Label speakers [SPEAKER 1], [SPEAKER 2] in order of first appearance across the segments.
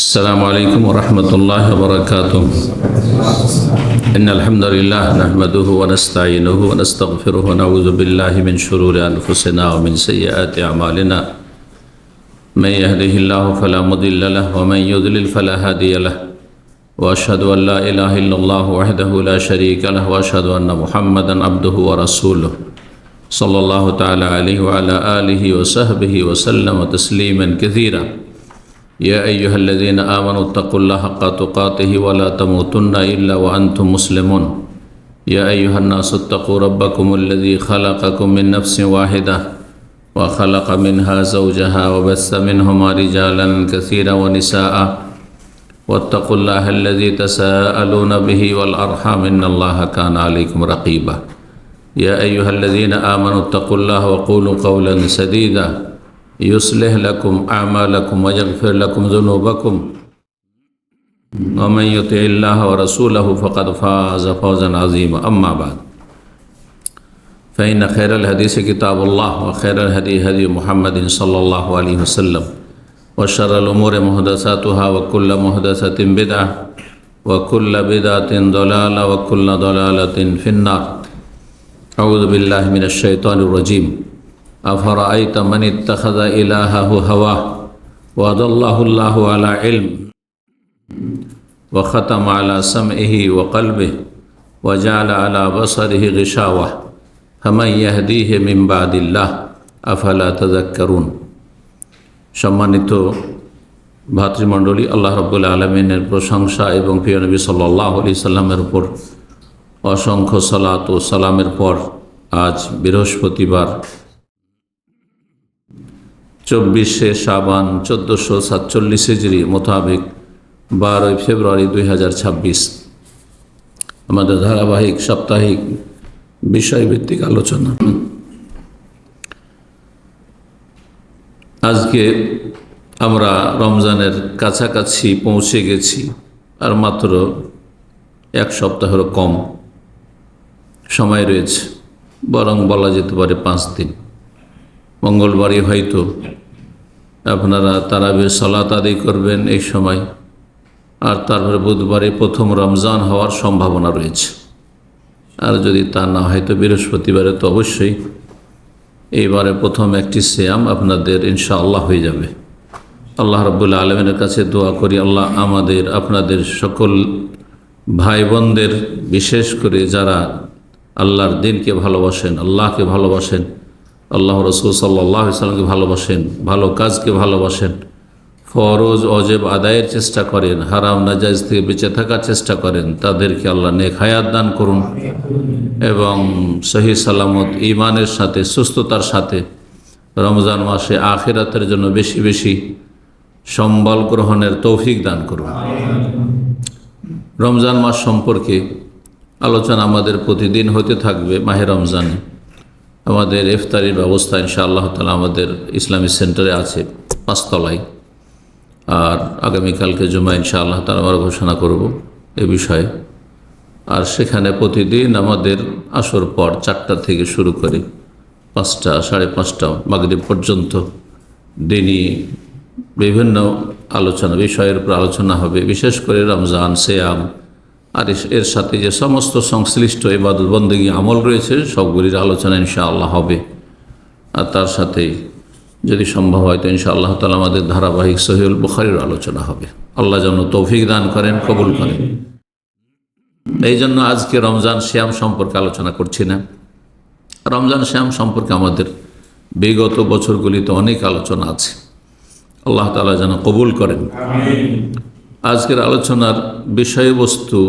[SPEAKER 1] السلام عليكم ورحمة الله وبركاته. إن الحمد لله نحمده ونستعينه ونستغفره ونعوذ بالله من شرور أنفسنا ومن سيئات أعمالنا. من يهده الله فلا مضل له ومن يضلل فلا هادي له. وأشهد أن لا إله إلا الله وحده لا شريك له وأشهد أن محمدا عبده ورسوله صلى الله تعالى عليه وعلى آله وصحبه وسلم تسليما كثيرا. يا أيها الذين آمنوا اتقوا الله حق تقاته ولا تموتن إلا وأنتم مسلمون. يا أيها الناس اتقوا ربكم الذي خلقكم من نفس واحدة وخلق منها زوجها وبث منهما رجالا كثيرا ونساء واتقوا الله الذي تساءلون به والأرحام إن الله كان عليكم رقيبا. يا أيها الذين آمنوا اتقوا الله وقولوا قولا سديدا يصلح لكم أعمالكم ويغفر لكم ذنوبكم ومن يطع الله ورسوله فقد فاز فوزا عظيما. أما بعد فإن خير الحديث كتاب الله وخير الهدي هدي محمد صلى الله عليه وسلم وشر الأمور محدثاتها وكل محدثة بدعة وكل بدعة ضلالة وكل ضلالة في النار. أعوذ بالله من الشيطان الرجيم. أفرأيت من اتخذ إلهه هواه وأضله الله على علم وختم على سمعه وقلبه وجعل على بصره غشاوة فمن يهديه من بعد الله أفلا تذكرون. সম্মানিত ভাতৃমণ্ডলী, আল্লাহ রাব্বুল আলামিনের প্রশংসা এবং প্রিয় নবী সাল্লাল্লাহু আলাইহি সাল্লামের উপর অসংখ্য সালাত ও সালামের পর আজ বৃহস্পতিবার 24শে শাবান 1447 হিজরি মোতাবেক 12 ফেব্রুয়ারি 2026 আমাদের ধারাবাহিক সাপ্তাহিক বিষয়ভিত্তিক আলোচনা। আজকে আমরা রমজানের কাছাকাছি পৌঁছে গেছি, আর মাত্র এক সপ্তাহেরও কম সময় রয়েছে, বরং বলা যেতে পারে 5 দিন। মঙ্গলবারই হয়তো আপনারা তারাবির সালাত আদায় করবেন এই সময়, আর তারপরে বুধবারে প্রথম রমজান হওয়ার সম্ভাবনা রয়েছে। আর যদি তা না হয় তো বৃহস্পতিবারে তো অবশ্যই এইবারে প্রথম একটি সিয়াম আপনাদের ইনশাআল্লাহ হয়ে যাবে। আল্লাহ রাব্বুল আলামিনের কাছে দোয়া করি, আল্লাহ আমাদের আপনাদের সকল ভাই বোনদের, বিশেষ করে যারা আল্লাহর দ্বীনকে ভালোবাসেন, আল্লাহকে ভালোবাসেন, আল্লাহ রসুল সাল্লাল্লাহু আলাইহি ওয়াসাল্লামকে ভালোবাসেন, ভালো কাজকে ভালোবাসেন, ফরজ অজেব আদায়ের চেষ্টা করেন, হারাম নাজায়েজ থেকে বেঁচে থাকার চেষ্টা করেন, তাদেরকে আল্লাহ নেক হায়াত দান করুন এবং সহি সালামত ঈমানের সাথে সুস্থতার সাথে রমজান মাসে আখিরাতের জন্য বেশি বেশি সম্বল গ্রহণের তৌফিক দান করুন। রমজান মাস সম্পর্কে আলোচনা আমাদের প্রতিদিন হতে থাকবে। মাহে রমজানে আমাদের ইফতারির ব্যবস্থা ইনশাআল্লাহ তাআলা আমাদের ইসলামী সেন্টারে আছে 5 তলায়, আর আগামীকালকে জুমা ইনশাআল্লাহ তাআলা আমরা ঘোষণা করব এ বিষয়ে। আর সেখানে প্রতিদিন আমাদের আসর পর 4টা থেকে শুরু করে 5টা, 5:30 মাগরিব পর্যন্ত দিনই বিভিন্ন আলোচনা বিষয়ের উপর আলোচনা হবে, বিশেষ করে রমজান, সিয়াম আর এর সাথে যে সমস্ত সংশ্লিষ্ট ইবাদত বন্দেগী আমল রয়েছে সবগুলির আলোচনা ইনশাআল্লাহ হবে। আর তার সাথে যদি সম্ভব হয় তো ইনশাআল্লাহ তাআলা আমাদের ধারাবাহিক সহিহুল বুখারীর আলোচনা হবে। আল্লাহ যেন তৌফিক দান করেন, কবুল করেন। এই জন্য আজকে রমজান সিয়াম সম্পর্কে আলোচনা করছি না। রমজান সিয়াম সম্পর্কে আমাদের বিগত বছরগুলিতে অনেক আলোচনা আছে, আল্লাহ তাআলা যেন কবুল করেন। আজকের আলোচনার বিষয়বস্তু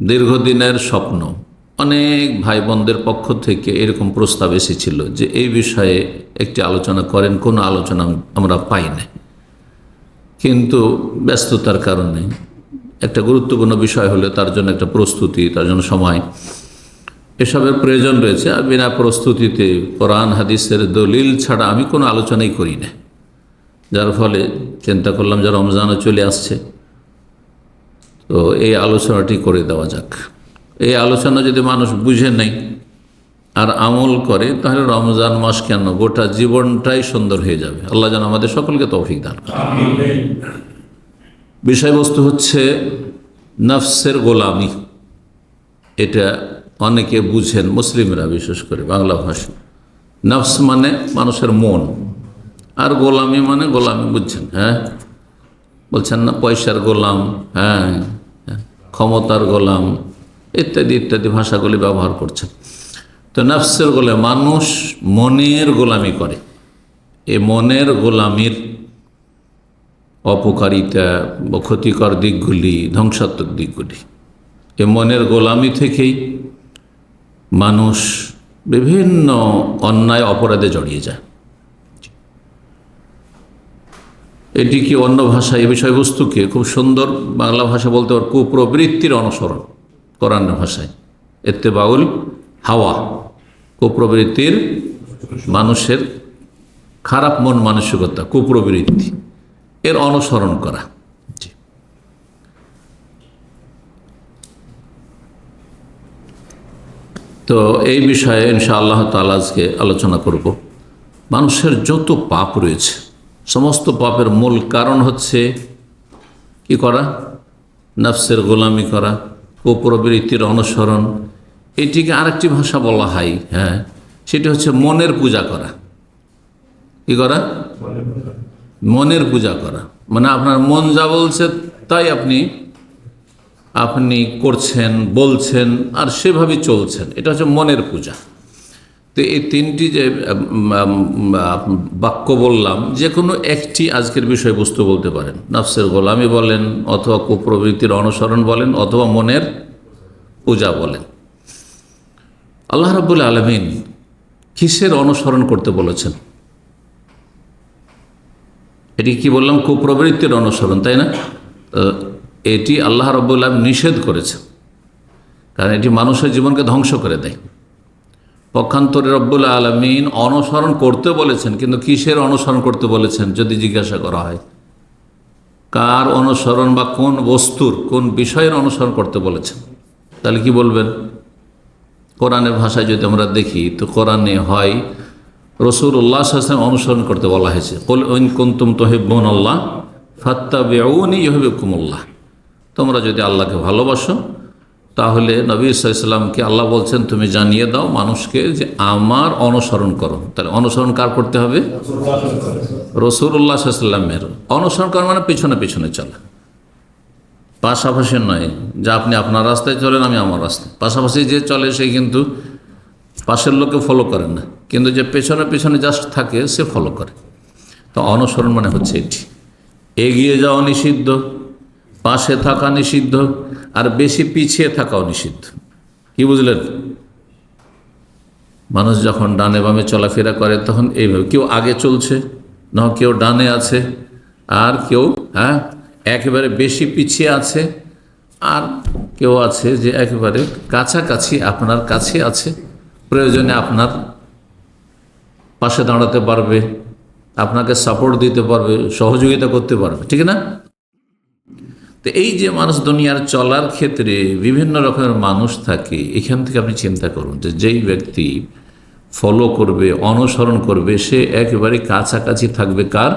[SPEAKER 1] দীর্ঘদিনের স্বপ্ন। অনেক ভাই বোনদের পক্ষ থেকে এরকম প্রস্তাব এসেছিল যে এই বিষয়ে একটি আলোচনা করেন, কোনো আলোচনা আমরা পাই না, কিন্তু ব্যস্ততার কারণে একটা গুরুত্বপূর্ণ বিষয় হলে তার জন্য একটা প্রস্তুতি, তার জন্য সময়, এসবের প্রয়োজন রয়েছে। আর বিনা প্রস্তুতিতে কোরআন হাদিসের দলিল ছাড়া আমি কোনো আলোচনাই করি না। যার ফলে চিন্তা করলাম যে রমজানও চলে আসছে, তো এই আলোচনাটি করে দেওয়া যাক। এই আলোচনা যদি মানুষ বুঝে নেয় আর আমল করে তাহলে রমজান মাস কেন, গোটা জীবনটাই সুন্দর হয়ে যাবে। আল্লাহ যেন আমাদের সকলকে তৌফিক দান করেন। বিষয়বস্তু হচ্ছে নফসের গোলামি। এটা অনেকে বুঝেন, মুসলিমরা বিশেষ করে বাংলা ভাষা। নফস মানে মানুষের মন, আর গোলামি মানে গোলামি বুঝছেন, হ্যাঁ বলছেন না, পয়সার গোলাম, হ্যাঁ ক্ষমতার গোলাম, ইত্যাদি ইত্যাদি ভাষাগুলি ব্যবহার করছেন। তো নফসের গোলামি, মানুষ মনের গোলামি করে। এ মনের গোলামির অপকারিতা বা ক্ষতিকর দিকগুলি, ধ্বংসাত্মক দিকগুলি, এ মনের গোলামি থেকেই মানুষ বিভিন্ন অন্যায় অপরাধে জড়িয়ে যায়। এটি কি অন্য ভাষায় এই বিষয়বস্তুকে খুব সুন্দর বাংলা ভাষা বলতে পারে কুপ্রবৃত্তির অনুসরণ, কোরআন ভাষায় ইত্তেবাউল হাওয়া, কুপ্রবৃত্তির, মানুষের খারাপ মন মানসিকতা, কুপ্রবৃত্তি, এর অনুসরণ করা। তো এই বিষয়ে ইনশাআল্লাহ তাআলা আজকে আলোচনা করব। মানুষের যত পাপ রয়েছে, সমস্ত পাপের মূল কারণ হচ্ছে কি করা? নফসের গোলামি করা, কুপ্রবৃত্তির অনুসরণ। এটিকে আরেকটি ভাষা বলা হয়, হ্যাঁ, সেটি হচ্ছে মনের পূজা করা। কি করা? মনের পূজা করা, মানে আপনার মন যা বলছে তাই আপনি করছেন, বলছেন, আর সেভাবে চলছেন। এটা হচ্ছে মনের পূজা। তো এই তিনটি যে বাক্য বললাম, যে কোনো একটি আজকের বিষয়বস্তু বলতে পারেন। নফসের গোলামি বলেন, অথবা কুপ্রবৃত্তির অনুসরণ বলেন, অথবা মনের পূজা বলেন। আল্লাহ রাব্বুল আলামিন কিসের অনুসরণ করতে বলেছেন? এটি কি বললাম? কুপ্রবৃত্তির অনুসরণ, তাই না? এটি আল্লাহ রাব্বুল আলামিন নিষেধ করেছেন, কারণ এটি মানুষের জীবনকে ধ্বংস করে দেয়। পক্ষান্তরে রব্বুল আলামিন অনুসরণ করতে বলেছেন, কিন্তু কিসের অনুসরণ করতে বলেছেন যদি জিজ্ঞাসা করা হয়? কার অনুসরণ বা কোন বস্তুর, কোন বিষয়ের অনুসরণ করতে বলেছেন, তাহলে কি বলবেন? কোরআনের ভাষায় যদি আমরা দেখি, তো কোরআনে হয় রাসূলুল্লাহ সাল্লাল্লাহু আলাইহি ওয়াসাল্লাম অনুসরণ করতে বলা হয়েছে। কুল ইন কুনতুম তুহিব্বুনাল্লাহ ফাত্তাবিউনি ইউহিব্বুকুমুল্লাহ। তোমরা যদি আল্লাহকে ভালোবাসো, তাহলে নবী সাল্লাল্লাহু আলাইহি ওয়াসাল্লামকে আল্লাহ বলছেন তুমি জানিয়ে দাও মানুষকে যে আমার অনুসরণ করো। তাহলে অনুসরণ কার করতে হবে? রাসূলুল্লাহ সাল্লাল্লাহু আলাইহি ওয়াসাল্লামের অনুসরণ করা মানে পিছনে পিছনে চলা, পাশাপাশি নয়। যে আপনি আপনার রাস্তায় চলেন, আমি আমার রাস্তায়, পাশাপাশি যে চলে সে কিন্তু পাশের লোককে ফলো করে না, কিন্তু যে পেছনে পেছনে জাস্ট থাকে সে ফলো করে। তো অনুসরণ মানে হচ্ছে এটি। এগিয়ে যাওয়া নিষিদ্ধ, পাশে থাকা নিষিদ্ধ, আর বেশি পিছিয়ে থাকাও নিষিদ্ধ। কি বুঝলেন? মানুষ যখন ডানে বামে চলাফেরা করে তখন এইভাবে, কেউ আগে চলছে, না কেউ ডানে আছে, আর কেউ একেবারে বেশি পিছিয়ে আছে, আর কেউ আছে যে একেবারে কাছাকাছি, আপনার কাছে আছে, প্রয়োজনে আপনার পাশে দাঁড়াতে পারবে, আপনাকে সাপোর্ট দিতে পারবে, সহযোগিতা করতে পারবে, ঠিক না? তো এই যে মানুষ দুনিয়ার চলার ক্ষেত্রে বিভিন্ন রকমের মানুষ থাকে, এখান থেকে আপনি চিন্তা করুন যে যেই ব্যক্তি ফলো করবে, অনুসরণ করবে, সে একেবারে কাছাকাছি থাকবে কার?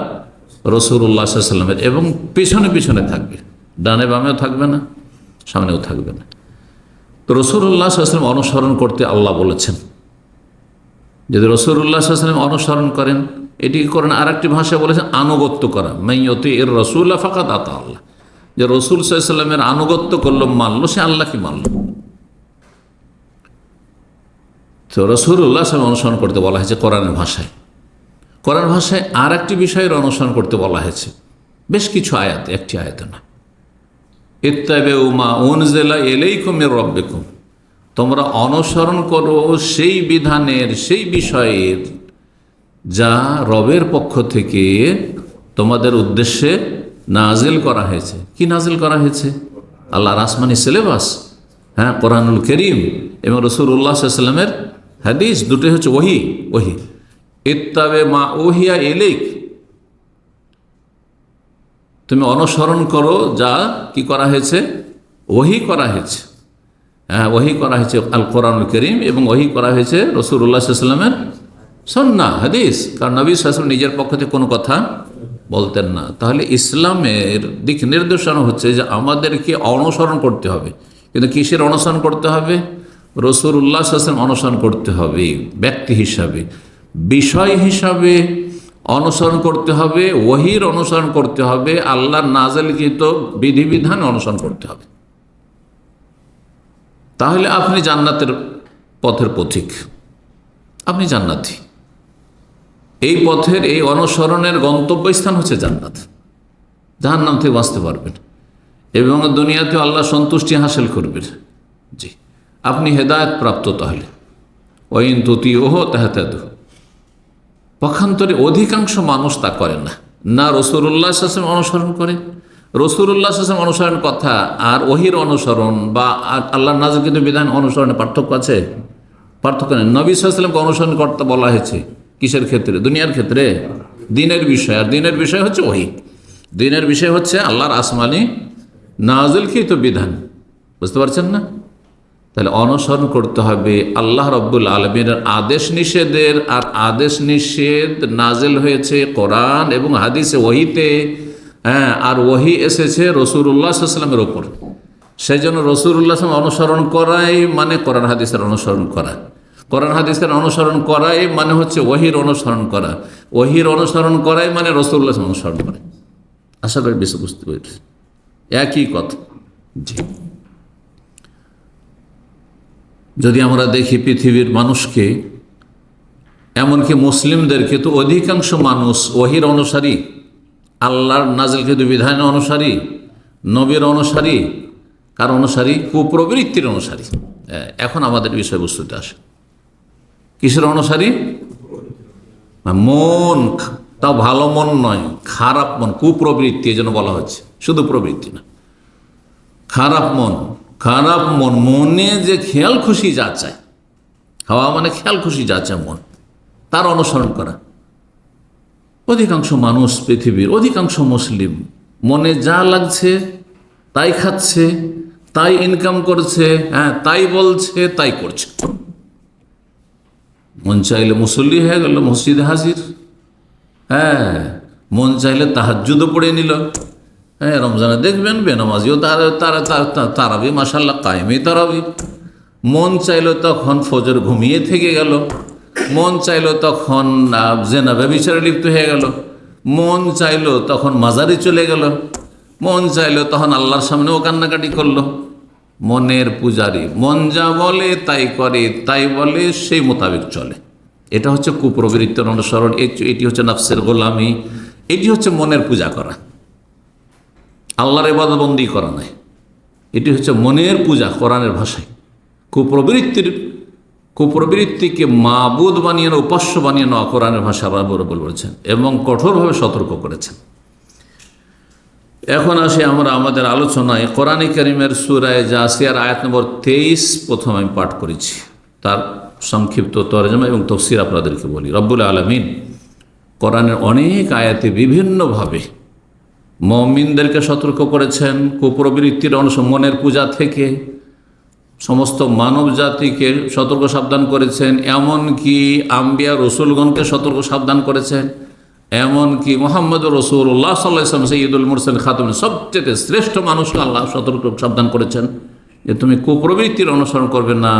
[SPEAKER 1] রাসূলুল্লাহ সাল্লাল্লাহু আলাইহি ওয়াসাল্লামের, এবং পিছনে পিছনে থাকবে, ডানে বামেও থাকবে না, সামনেও থাকবে না। তো রাসূলুল্লাহ সাল্লাল্লাহু আলাইহি ওয়াসাল্লাম অনুসরণ করতে আল্লাহ বলেছেন। যদি রাসূলুল্লাহ সাল্লাল্লাহু আলাইহি ওয়াসাল্লাম অনুসরণ করেন, এটি করেন, আর একটি ভাষায় বলেছেন আনুগত্য করা, মাইয়ুতির রাসূলা ফাকাদ আতা আল্লাহ। যে রাসূল সাল্লাল্লাহু আলাইহি ওয়াসাল্লামের আনুগত্য করলো, মানলো, সে আল্লাহকে মানল। তো রাসূলুল্লাহ সাল্লাল্লাহু আলাইহি ওয়াসাল্লাম অনুসরণ করতে বলা হয়েছে কোরআনের ভাষায়। কোরআন ভাষায় আর একটি বিষয়ের অনুসরণ করতে বলা হয়েছে, বেশ কিছু আয়াত, একটি আয়াত না। ইত্তাবিউ মা উনজিলা ইলাইকুম মির রাব্বিকুম, তোমরা অনুসরণ করো সেই বিধানের, সেই বিষয়ের যা রবের পক্ষ থেকে তোমাদের উদ্দেশ্যে নাজিল করা হয়েছে। কি নাজিল করা হয়েছে? আল্লাহর আসমানি সিলেবাস, কোরআনুল কারীম এবং রাসূলুল্লাহ সাল্লাল্লাহু আলাইহি ওয়াসাল্লামের হাদিস, দুটোই হচ্ছে ওহী। ইত্তাবে মা ওহিয়া ইলাইক, তুমি অনুসরণ করো যা কি করা হয়েছে? ওহী করা হয়েছে। ওহী করা হয়েছে আল কোরআনুল কারীম, এবং ওহী করা হয়েছে রাসূলুল্লাহ সাল্লাল্লাহু আলাইহি ওয়াসাল্লামের সুন্নাহ, হাদিস। কারণ নবী সাল্লাল্লাহু আলাইহি ওয়াসাল্লাম নিজের পক্ষ থেকে কোনো কথা বলতেন না। তাহলে ইসলামের দিক নির্দেশনা হচ্ছে যে আমাদেরকে অনুসরণ করতে হবে, কিন্তু কিসের অনুসরণ করতে হবে? রাসূলুল্লাহ সাল্লাল্লাহু আলাইহি ওয়াসাল্লাম অনুসরণ করতে হবে ব্যক্তি হিসাবে, বিষয় হিসাবে অনুসরণ করতে হবে, ওহীর অনুসরণ করতে হবে, আল্লাহর নাযিলকৃত বিধিবিধান অনুসরণ করতে হবে। তাহলে আপনি জান্নাতের পথের পথিক, আপনি জান্নাতি। এই পথের এই অনুসরণের গন্তব্যস্থান হচ্ছে জান্নাত। জাহান্নাম থেকে বাঁচতে পারবেন এবং দুনিয়াতে আল্লাহ সন্তুষ্টি হাসিল করবেন। জি, আপনি হেদায়েত প্রাপ্ত। তাহলে ওয়াইন তুতিউহু তাহতাদু। পক্ষান্তরে অধিকাংশ মানুষ তা করে না, না রাসূলুল্লাহ সাল্লাল্লাহু আলাইহি ওয়াসাল্লাম অনুসরণ করে। রাসূলুল্লাহ সাল্লাল্লাহু আলাইহি ওয়াসাল্লাম অনুসরণ কথা আর ওহীর অনুসরণ বা আল্লাহর নাযিলকৃত বিধান অনুসরণে পার্থক্য আছে? পার্থক্য নেই। নবী সাল্লাল্লাহু আলাইহি ওয়াসাল্লামকে অনুসরণ করতে বলা হয়েছে কিসের ক্ষেত্রে? দুনিয়ার ক্ষেত্রে, দিনের বিষয়। আর দিনের বিষয় হচ্ছে ওহী, দিনের বিষয় হচ্ছে আল্লাহর আসমানি নাযিলকৃত বিধান। বুঝতে পারছেন না? তাহলে অনুসরণ করতে হবে আল্লাহ রাব্বুল আলামিনের আদেশ নিষেধের। আর আদেশ নিষেধ নাজিল হয়েছে কোরআন এবং হাদিসে, ওহীতে। হ্যাঁ, আর ওহী এসেছে রাসূলুল্লাহ সাল্লাল্লাহু আলাইহি ওয়াসাল্লামের উপর। সেই জন্য রাসূলুল্লাহ সাল্লাল্লাহু আলাইহি ওয়াসাল্লাম অনুসরণ করাই মানে কোরআন হাদিসের অনুসরণ করা। কোরআন হাদিসের অনুসরণ করাই মানে হচ্ছে ওহীর অনুসরণ করা। ওহীর অনুসরণ করাই মানে রাসূলুল্লাহ সাল্লাল্লাহু আলাইহি ওয়াসাল্লাম অনুসরণ করা। আশা করি বেশি বুঝতে পেরেছি, একই কথা। জি, যদি আমরা দেখি পৃথিবীর মানুষকে, এমনকি মুসলিমদেরকে, তো অধিকাংশ মানুষ ওহীর অনুসারী, আল্লাহর নাযিলকৃত বিধানের অনুসারী, নবীর অনুসারী। কার অনুসারী? কুপ্রবৃত্তির অনুসারী। এখন আমাদের বিষয়বস্তুতে আসে, কিসের অনুসারী? মন, তাও ভালো মন নয়, খারাপ মন, কুপ্রবৃত্তি। এই জন্য বলা হচ্ছে, শুধু প্রবৃত্তি না, খারাপ মন। খারাপ মন, মনে যে খেয়াল খুশি যা চায়, হাওয়া মানে খেয়াল খুশি যা চায় মন, তার অনুসরণ করা। অধিকাংশ মানুষ, পৃথিবীর অধিকাংশ মুসলিম, মনে যা লাগছে তাই খাচ্ছে, তাই ইনকাম করছে, হ্যাঁ তাই বলছে, তাই করছে। মন চাইলে মুসল্লি হয়ে গেল, মসজিদে হাজির। হ্যাঁ, মন চাইলে তাহাজ্জুদও পড়ে নিল। হ্যাঁ, রমজানে দেখবেন বেনামাজিও তারাবি, মাশাআল্লাহ কায়েমি তারাবি। মন চাইলো তখন ফজর ঘুমিয়ে থেকে গেল। মন চাইলো তখন জেনা ব্যভিচারে লিপ্ত হয়ে গেল। মন চাইলো তখন মাজারে চলে গেল। মন চাইলো তখন আল্লাহর সামনেও কান্নাকাটি করলো। মনের পূজারি, মন যা বলে তাই করে, তাই বলে সেই মোতাবেক চলে। এটা হচ্ছে কুপ্রবৃত্তির অনুসরণ। এটি হচ্ছে নফসের গোলামি। এটি হচ্ছে মনের পূজা করা, আল্লাহর ইবাদতবন্দি করা নয়। এটি হচ্ছে মনের পূজা কোরআনের ভাষায়। কুপ্রবৃত্তিকে মাবুদ বানিয়ে নেওয়া, উপাস্য বানিয়ে নেওয়া কোরআনের ভাষা আল্লাহ বলেছেন এবং কঠোরভাবে সতর্ক করেছেন। এখন আসি আমরা আমাদের আলোচনায়। কোরআনে কারীমের সূরা জাসিয়ার আয়াত নম্বর 23 প্রথম আমি পাঠ করেছি, তার সংক্ষিপ্ত তরজমা এবং তাফসীর আপনাদেরকে বলি। রব্বুল আলামিন কোরআনের অনেক আয়াতে বিভিন্নভাবে মুমিনদেরকে সতর্ক করেছেন কুপ্রবৃত্তির মনের পূজা থেকে। সমস্ত মানব জাতিকে সতর্ক সাবধান করেছেন, এমনকি আম্বিয়া রসুলগণকে সতর্ক সাবধান করেছেন, এমনকি মুহাম্মদ রাসূলুল্লাহ সাল্লাল্লাহু আলাইহি ওয়াসাল্লাম সাইয়্যিদুল মুরসালিন খাতামুন, সবচেয়ে শ্রেষ্ঠ মানুষকে আল্লাহ সতর্ক সাবধান করেছেন যে তুমি কুপ্রবৃত্তির অনুসরণ করবে না।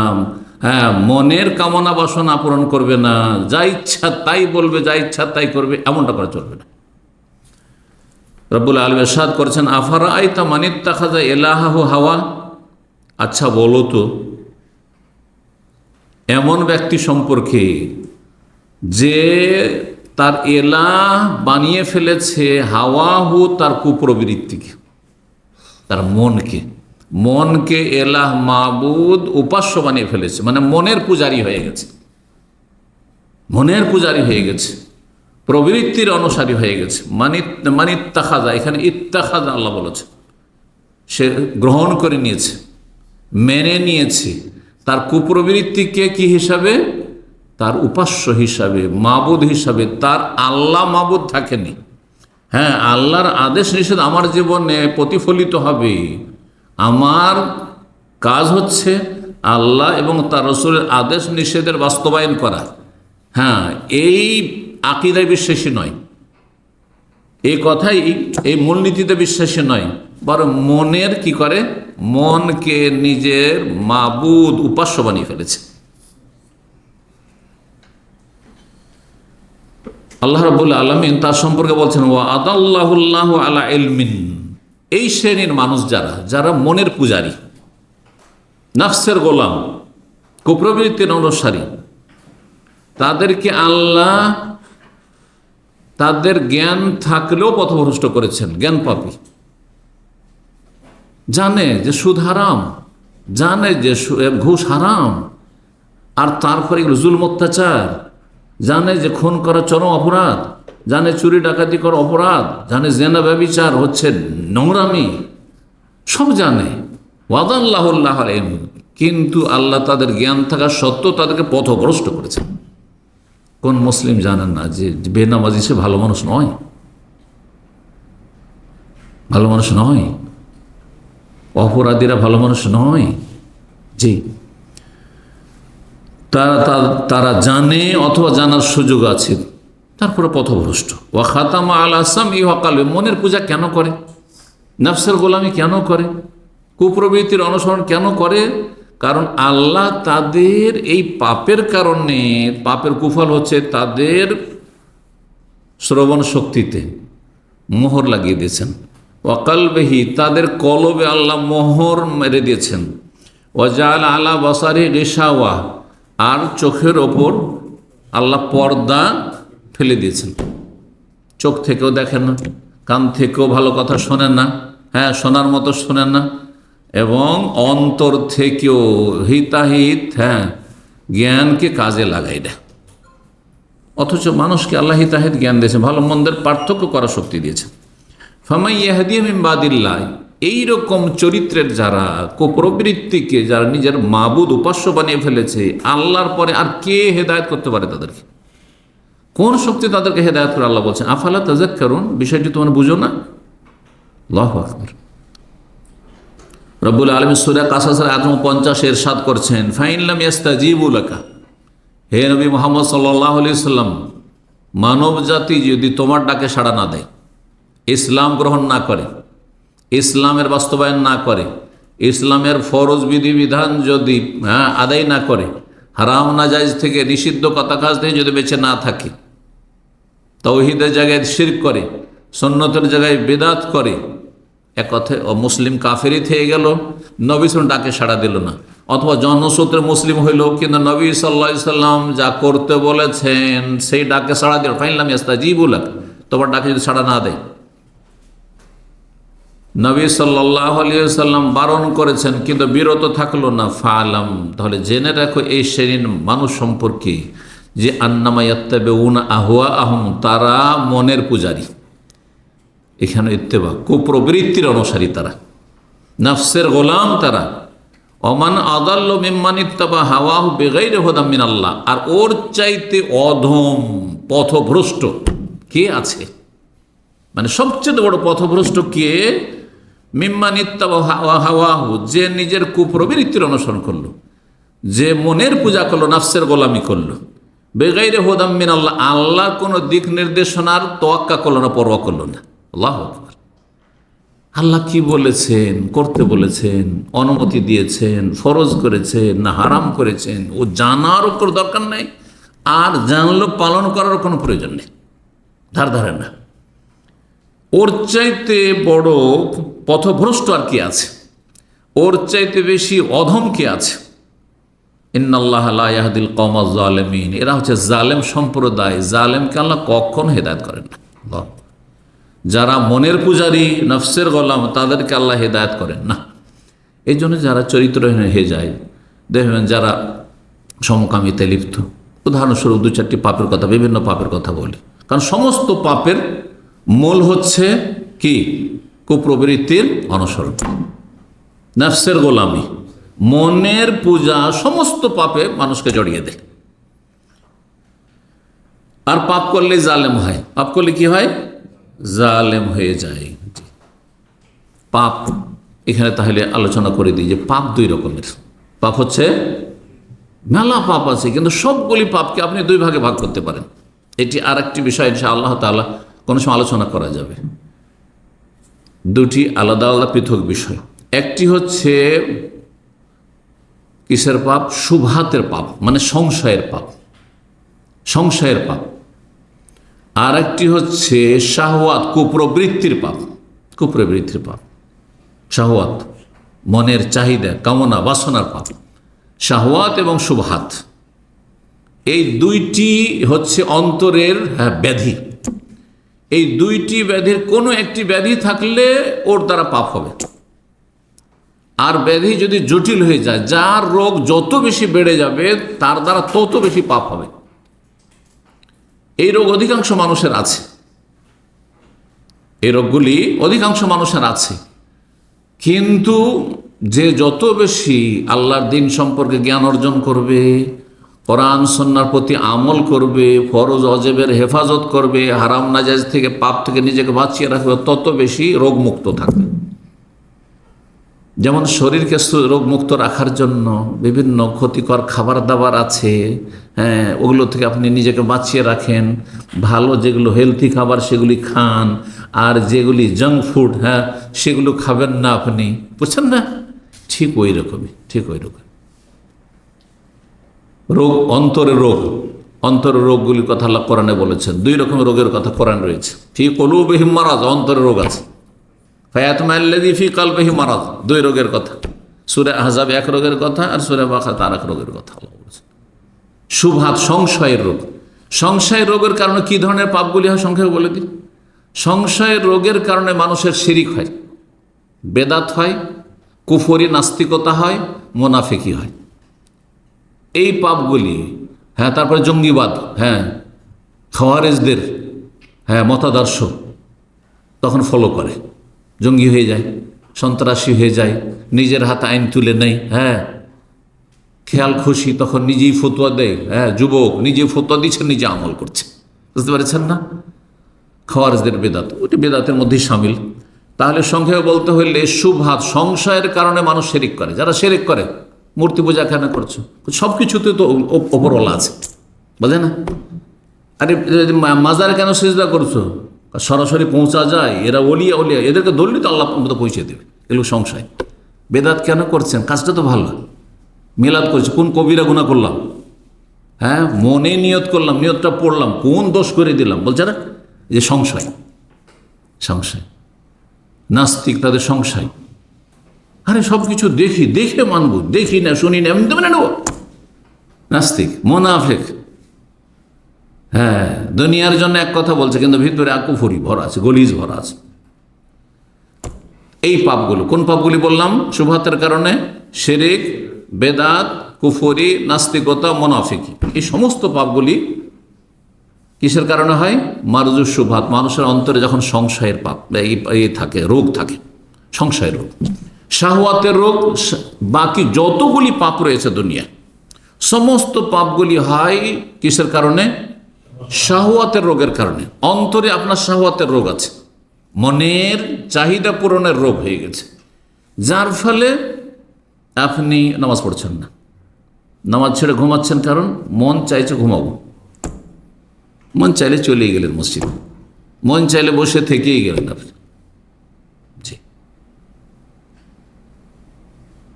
[SPEAKER 1] হ্যাঁ, মনের কামনা বাসনা পূরণ করবে না, যা ইচ্ছা তাই বলবে, যা ইচ্ছা তাই করবে, এমনটা করা চলবে না। রব্বুল আলামিন ইরশাদ করেছেন, আফারাআইতা মান ইত্তাখাযা ইলাহাহু হাওয়া। আচ্ছা বলো তো এমন ব্যক্তি সম্পর্কে যে তার এলাহ বানিয়ে ফেলেছে হাওয়াহু, তার কুপ্রবৃত্তিকে, তার মনকে এলাহ, মাবুদ, উপাস্য বানিয়ে ফেলেছে, মানে মনের পূজারি হয়ে গেছে, মনের পূজারি হয়ে গেছে, প্রবৃত্তির অনুসারী হয়ে গেছে। মানিত্তাখাযা, এখানে ইত্তাখাযা আল্লাহ বলেছে, সে গ্রহণ করে নিয়েছে, মেনে নিয়েছে তার কুপ্রবৃত্তিকে কি হিসাবে? তার উপাস্য হিসাবে, মাবুদ হিসাবে। তার আল্লাহ মাবুদ থাকেনি। হ্যাঁ, আল্লাহর আদেশ নিষেধ আমার জীবনে প্রতিফলিত হবে। আমার কাজ হচ্ছে আল্লাহ এবং তার রাসূলের আদেশ নিষেধের বাস্তবায়ন করা। হ্যাঁ, এই আকীদায় বিশ্বাসী নয়, এই কথাই এই মূলনীতিতে বিশ্বাসী নয়, বরং মনের কি করে, মনকে নিজের মাবুদ উপাস্য বানিয়ে ফেলেছে। আল্লাহ রাব্বুল আলামিন তার সম্পর্কে বলছেন, ওয়া আদাল্লাহুল্লাহু আলা ইলমিন, এই শ্রেণীর মানুষ যারা মনের পূজারী, নফসের গোলাম, কুপ্রবৃত্তির অনুসারী, তাদেরকে আল্লাহ তাদের জ্ঞান থাকলেও পথভ্রষ্ট করেছেন। জ্ঞান পাপী, জানে যে সুদ হারাম, জানে যে ঘুষ হারাম, আর তারপরে এগুলো জুলম অত্যাচার, জানে যে খুন করা চরম অপরাধ, জানে চুরি ডাকাতি করা অপরাধ, জানে জেনা ব্যভিচার হচ্ছে নোংরামি, সব জানে। ওয়াদাল্লাহুল্লাহ আলাইহিম, কিন্তু আল্লাহ তাদের জ্ঞান থাকা সত্ত্বেও তাদেরকে পথভ্রষ্ট করেছেন। কোন মুসলিম জানেন না যে বেনামাজি সে ভালো মানুষ নয়? ভালো মানুষ নয়, অপরাধীরা ভালো মানুষ নয়। জি, তারা জানে অথবা জানার সুযোগ আছে, তারপরে পথভ্রষ্ট। ওয়া খাতামা আলা সামঈ ওয়া কলবি, মনের পূজা কেন করে, নফসের গোলামি কেন করে, কুপ্রবৃত্তির অনুসরণ কেন করে? কারণ আল্লাহ তাদের এই পাপের কারণে, পাপের কুফল হচ্ছে তাদের শ্রবণ শক্তিতে মোহর লাগিয়ে দিয়েছেন। ওয়া কলবিহি, তাদের কলবে আল্লাহ মোহর মেরে দিয়েছেন। ওয়া জাআলা আলা বাসারি গিশাওয়া, আর চোখের ওপর আল্লাহ পর্দা ফেলে দিয়েছেন। চোখ থেকেও দেখেন না, কান থেকেও ভালো কথা শোনেন না, হ্যাঁ শোনার মতো শোনেন না, এবং অন্তর থেকেও হিতাহিত জ্ঞানকে কাজে লাগাই দেয়। অথচ মানুষকে আল্লাহ হিতাহিত জ্ঞান দিয়েছে, ভালো মন্দের পার্থক্য করার শক্তি দিয়েছে। ফামান ইয়াহদিহি মিন বাদিল্লাহ, এইরকম চরিত্রের যারা, কুপ্রবৃত্তিকে যারা নিজের মাবুদ উপাস্য বানিয়ে ফেলেছে, আল্লাহর পরে আর কে হেদায়েত করতে পারে তাদেরকে? কোন শক্তি তাদেরকে হেদায়েত করে? আল্লাহ বলছেন, আফালা তাযাক্কারুন, বিষয়টি তোমরা বুঝো না? আল্লাহু আকবার। রব্বুল আলামিন সূরা কাসাসের আয়াত 50 ইরশাদ করছেন, ফাইন লাম ইয়াস্তাজিবু লাকা, হে নবী মুহাম্মদ সাল্লাল্লাহু আলাইহি সাল্লাম, মানব জাতি যদি তোমার ডাকে সাড়া না দেয়, ইসলাম গ্রহণ না করে, ইসলামের বাস্তবায়ন না করে, ইসলামের ফরজ বিধিবিধান যদি আদায় না করে, হারাম নাজায়েজ থেকে, নিষিদ্ধ কথা কাজ থেকে যদি বেঁচে না থাকে, তাওহীদের জায়গায় শিরক করে, সুন্নতের জায়গায় বিদআত করে, এক কথায় মুসলিম কাফেরই থেকে গেল, নবী সাল্লাল্লাহু ডাকে সাড়া দিল না, অথবা জন্মসূত্রে মুসলিম হইল কিন্তু নবী সাল্লাল্লাহু আলাইহি সাল্লাম যা করতে বলেছেন সেই ডাকে সাড়া দিল, ফাইন লাম ইয়াস্তাজিবু লাক, তোমার ডাকে যদি সাড়া না দেয়, নবী সাল্লাল্লাহু আলাইহি সাল্লাম বারণ করেছেন কিন্তু বিরত থাকলো না, ফালাম, তাহলে জেনে রাখো এই শ্রেণীর মানুষ সম্পর্কে যে আন্নামা ইয়াত্তাবিউনা আহওয়াআহুম, তারা মনের পূজারী। এখানে ইত্তেবা, কুপ্রবৃত্তির অনুসারী তারা, নফসের গোলাম তারা। ওমান আদাল্লু মিম্মান ইত্তাবা হাওয়াহু বিগাইরি হুদাম মিনাল্লাহ, আর ওর চাইতে অধম পথভ্রষ্ট কে আছে? মানে সবচেয়ে বড় পথভ্রষ্ট কে? মিম্মান ইত্তাবা হাওয়াহু, যে নিজের কুপ্রবৃত্তির অনুসরণ করলো, যে মনের পূজা করলো, নফসের গোলামি করলো, বেগাইরে হুদাম মিনাল্লাহ, আল্লাহর কোনো দিক নির্দেশনার তোয়াক্কা করলো না, পরোয়া করলো না। আল্লাহু আকবার। আল্লাহ কি বলেছেন, করতে বলেছেন, অনুমতি দিয়েছেন, ফরজ করেছেন না হারাম করেছেন, ও জানার উপর দরকার নেই, আর জানলো পালন করার কোনো প্রয়োজন নেই, ধার ধারে না। ওর চাইতে বড় পথভ্রষ্ট আর কি আছে? ওর চাইতে বেশি অধম কি আছে? ইন্নাল্লাহ লা ইয়াহদিল কওমাজ জালিমিন, এরা হচ্ছে জালেম সম্প্রদায়। জালেমকে আল্লাহ কখনো হেদায়েত করেন না। আল্লাহ, যারা মনের পূজারী, নফসের গোলাম, তাদেরকে আল্লাহ হেদায়েত করেন না। এই জন্য যারা চরিত্রহীন হয়ে যায়, দেখবেন যারা সমকামিতে লিপ্ত, উদাহরণস্বরূপ 2-4টি পাপের কথা, বিভিন্ন পাপের কথা বলি, কারণ সমস্ত পাপের মূল হচ্ছে কি? কুপ্রবৃত্তির অনুসরণ, নফসের গোলামি, মনের পূজা, সমস্ত পাপে মানুষকে জড়িয়ে দেয়। আর পাপ করলে জালেম হয়। পাপ করলে কি হয়? জালেম হয়ে যায়। পাপ এখানে তাহলে আলোচনা করে দিই যে পাপ 2 রকমের। পাপ হচ্ছে, মেলা পাপ আছে, কিন্তু সবগুলি পাপকে আপনি 2 ভাগে ভাগ করতে পারেন। এটি আর একটি বিষয় ইনশাআল্লাহ তাআলা কোনো সময় আলোচনা করা যাবে। দুটি আলাদা আলাদা পৃথক বিষয়। একটি হচ্ছে কিসের পাপ? শুবহাতের পাপ, মানে সংশয়ের পাপ, সংশয়ের পাপ। আর একটি হচ্ছে শাহওয়াত, কুপ্রবৃত্তির পাপ, কুপ্রবৃত্তির পাপ, শাহওয়াত মনের চাহিদা, কামনা, বাসনার পাপ, শাহওয়াত এবং শুবহাত। এই দুইটি হচ্ছে অন্তরের ব্যাধি। এই দুইটি ব্যাধির কোনো একটি ব্যাধি থাকলে ওর দ্বারা পাপ হবে। আর ব্যাধি যদি জটিল হয়ে যায়, যার রোগ যত বেশি বেড়ে যাবে তার দ্বারা তত বেশি পাপ হবে। এই রোগ অধিকাংশ মানুষের আছে, এই রোগগুলি অধিকাংশ মানুষের আছে। কিন্তু যে যত বেশি আল্লাহর দিন সম্পর্কে জ্ঞান অর্জন করবে, কোরআন সুন্নাহর প্রতি আমল করবে, ফরজ অজেবের হেফাজত করবে, হারাম নাজায়েজ থেকে, পাপ থেকে নিজেকে বাঁচিয়ে রাখবে, তত বেশি রোগমুক্ত থাকবে। যেমন শরীরকে রোগমুক্ত রাখার জন্য বিভিন্ন ক্ষতিকর খাবার দাবার আছে, হ্যাঁ, ওগুলো থেকে আপনি নিজেকে বাঁচিয়ে রাখেন। ভালো যেগুলো হেলথি খাবার সেগুলি খান, আর যেগুলি জাঙ্ক ফুড, হ্যাঁ, সেগুলো খাবেন না আপনি, বুঝছেন না? ঠিক ওই রকমই, ঠিক ওই রকম রোগ, অন্তরের রোগ। অন্তরের রোগগুলির কথা আল্লাহ কোরআনে বলেছেন। দুই রকমের রোগের কথা কোরআন রয়েছে। ফি কুলুবিহিম মারাজ, অন্তরের রোগ আছে। ফায়াতমাল্লাযী ফি কলবিহি মারাজ, দুই রোগের কথা। সূরা আহজাব এক রোগের কথা, আর সূরা বাকারা আর এক রোগের কথা আল্লাহ বলেছেন। শুবহাত, সংশয়ের রোগ। সংশয়ের রোগের কারণে কি ধরনের পাপগুলি হয় সংক্ষেপে বলে দিই। সংশয়ের রোগের কারণে মানুষের শিরিক হয়, বেদাত হয়, কুফরি নাস্তিকতা হয়, মুনাফিকি হয়। এই পাপগুলি, হ্যাঁ, তারপরে জঙ্গিবাদ, হ্যাঁ, খাওয়ারেজদের, হ্যাঁ, মতাদর্শ তখন ফলো করে, জঙ্গি হয়ে যায়, সন্ত্রাসী হয়ে যায়, নিজের হাতে আইন তুলে নেয়, হ্যাঁ, খেয়াল খুশি তখন নিজেই ফতোয়া দেয়, হ্যাঁ, যুবক নিজে ফতোয়া দিচ্ছে, নিজে আমল করছে, বুঝতে পারছেন না? খাওয়ারেজদের বেদাত, ওটি বেদাতের মধ্যেই সামিল। তাহলে সংক্ষেপে বলতে হইলে শুবহাত, সংশয়ের কারণে মানুষ শিরিক করে। যারা শিরিক করে, মূর্তি পূজা কেন করছো? সব কিছুতে তো ওপরওয়ালা আছে, বোঝে না? আরে মাজারে কেন সিজদা করছো? সরাসরি পৌঁছা যায়, এরা ওলিয়া ওলিয়া, এদেরকে ধরলে তো আল্লাহ মতো পৌঁছে দেবে। এগুলো সংশয়। বেদাত কেন করছেন? কাজটা তো ভালো। মিলাদ করছে, কোন কবিরা গুনাহ করলাম? হ্যাঁ, মনে নিয়ত করলাম, নিয়তটা পড়লাম, কোন দোষ করে দিলাম? বলছে না, যে সংশয়, সংশয়। নাস্তিক, তাদের সংশয়। আরে সব কিছু দেখি, দেখে মানবো, দেখি না, শুনি না, এমনি মেনে নেবো। নাস্তিক, মুনাফিক। হ্যাঁ, দুনিয়ার জন্য এক কথা বলছে, কিন্তু ভিতরে কুফরি ভরা আছে, গলিজ ভরা আছে। এই পাপগুলো, কোন পাপগুলি বললাম? শুবহাতের কারণে শিরক, বেদাত, কুফরি, নাস্তিকতা, মুনাফিকি। এই সমস্ত পাপগুলি কিসের কারণে হয়? মারজু শুবহাত, মানুষের অন্তরে যখন সংশয়ের পাপ এই থাকে, রোগ থাকে, সংশয়ের রোগ। শাহওয়াতের রোগ, বাকি যতগুলি পাপ রয়েছে দুনিয়া, সমস্ত পাপগুলি হয় কিসের কারণে? শাহওয়াতের রোগের কারণে। অন্তরে আপনার শাহওয়াতের রোগ আছে, মনের চাহিদা পূরণের রোগ হয়ে গেছে, যার ফলে আপনি নামাজ পড়ছেন না, নামাজ ছেড়ে ঘুমাচ্ছেন, কারণ মন চাইছে ঘুমাবো। মন চাইলে চলেই গেলেন মসজিদ, মন চাইলে বসে থেকেই গেলেন আপনি। জি,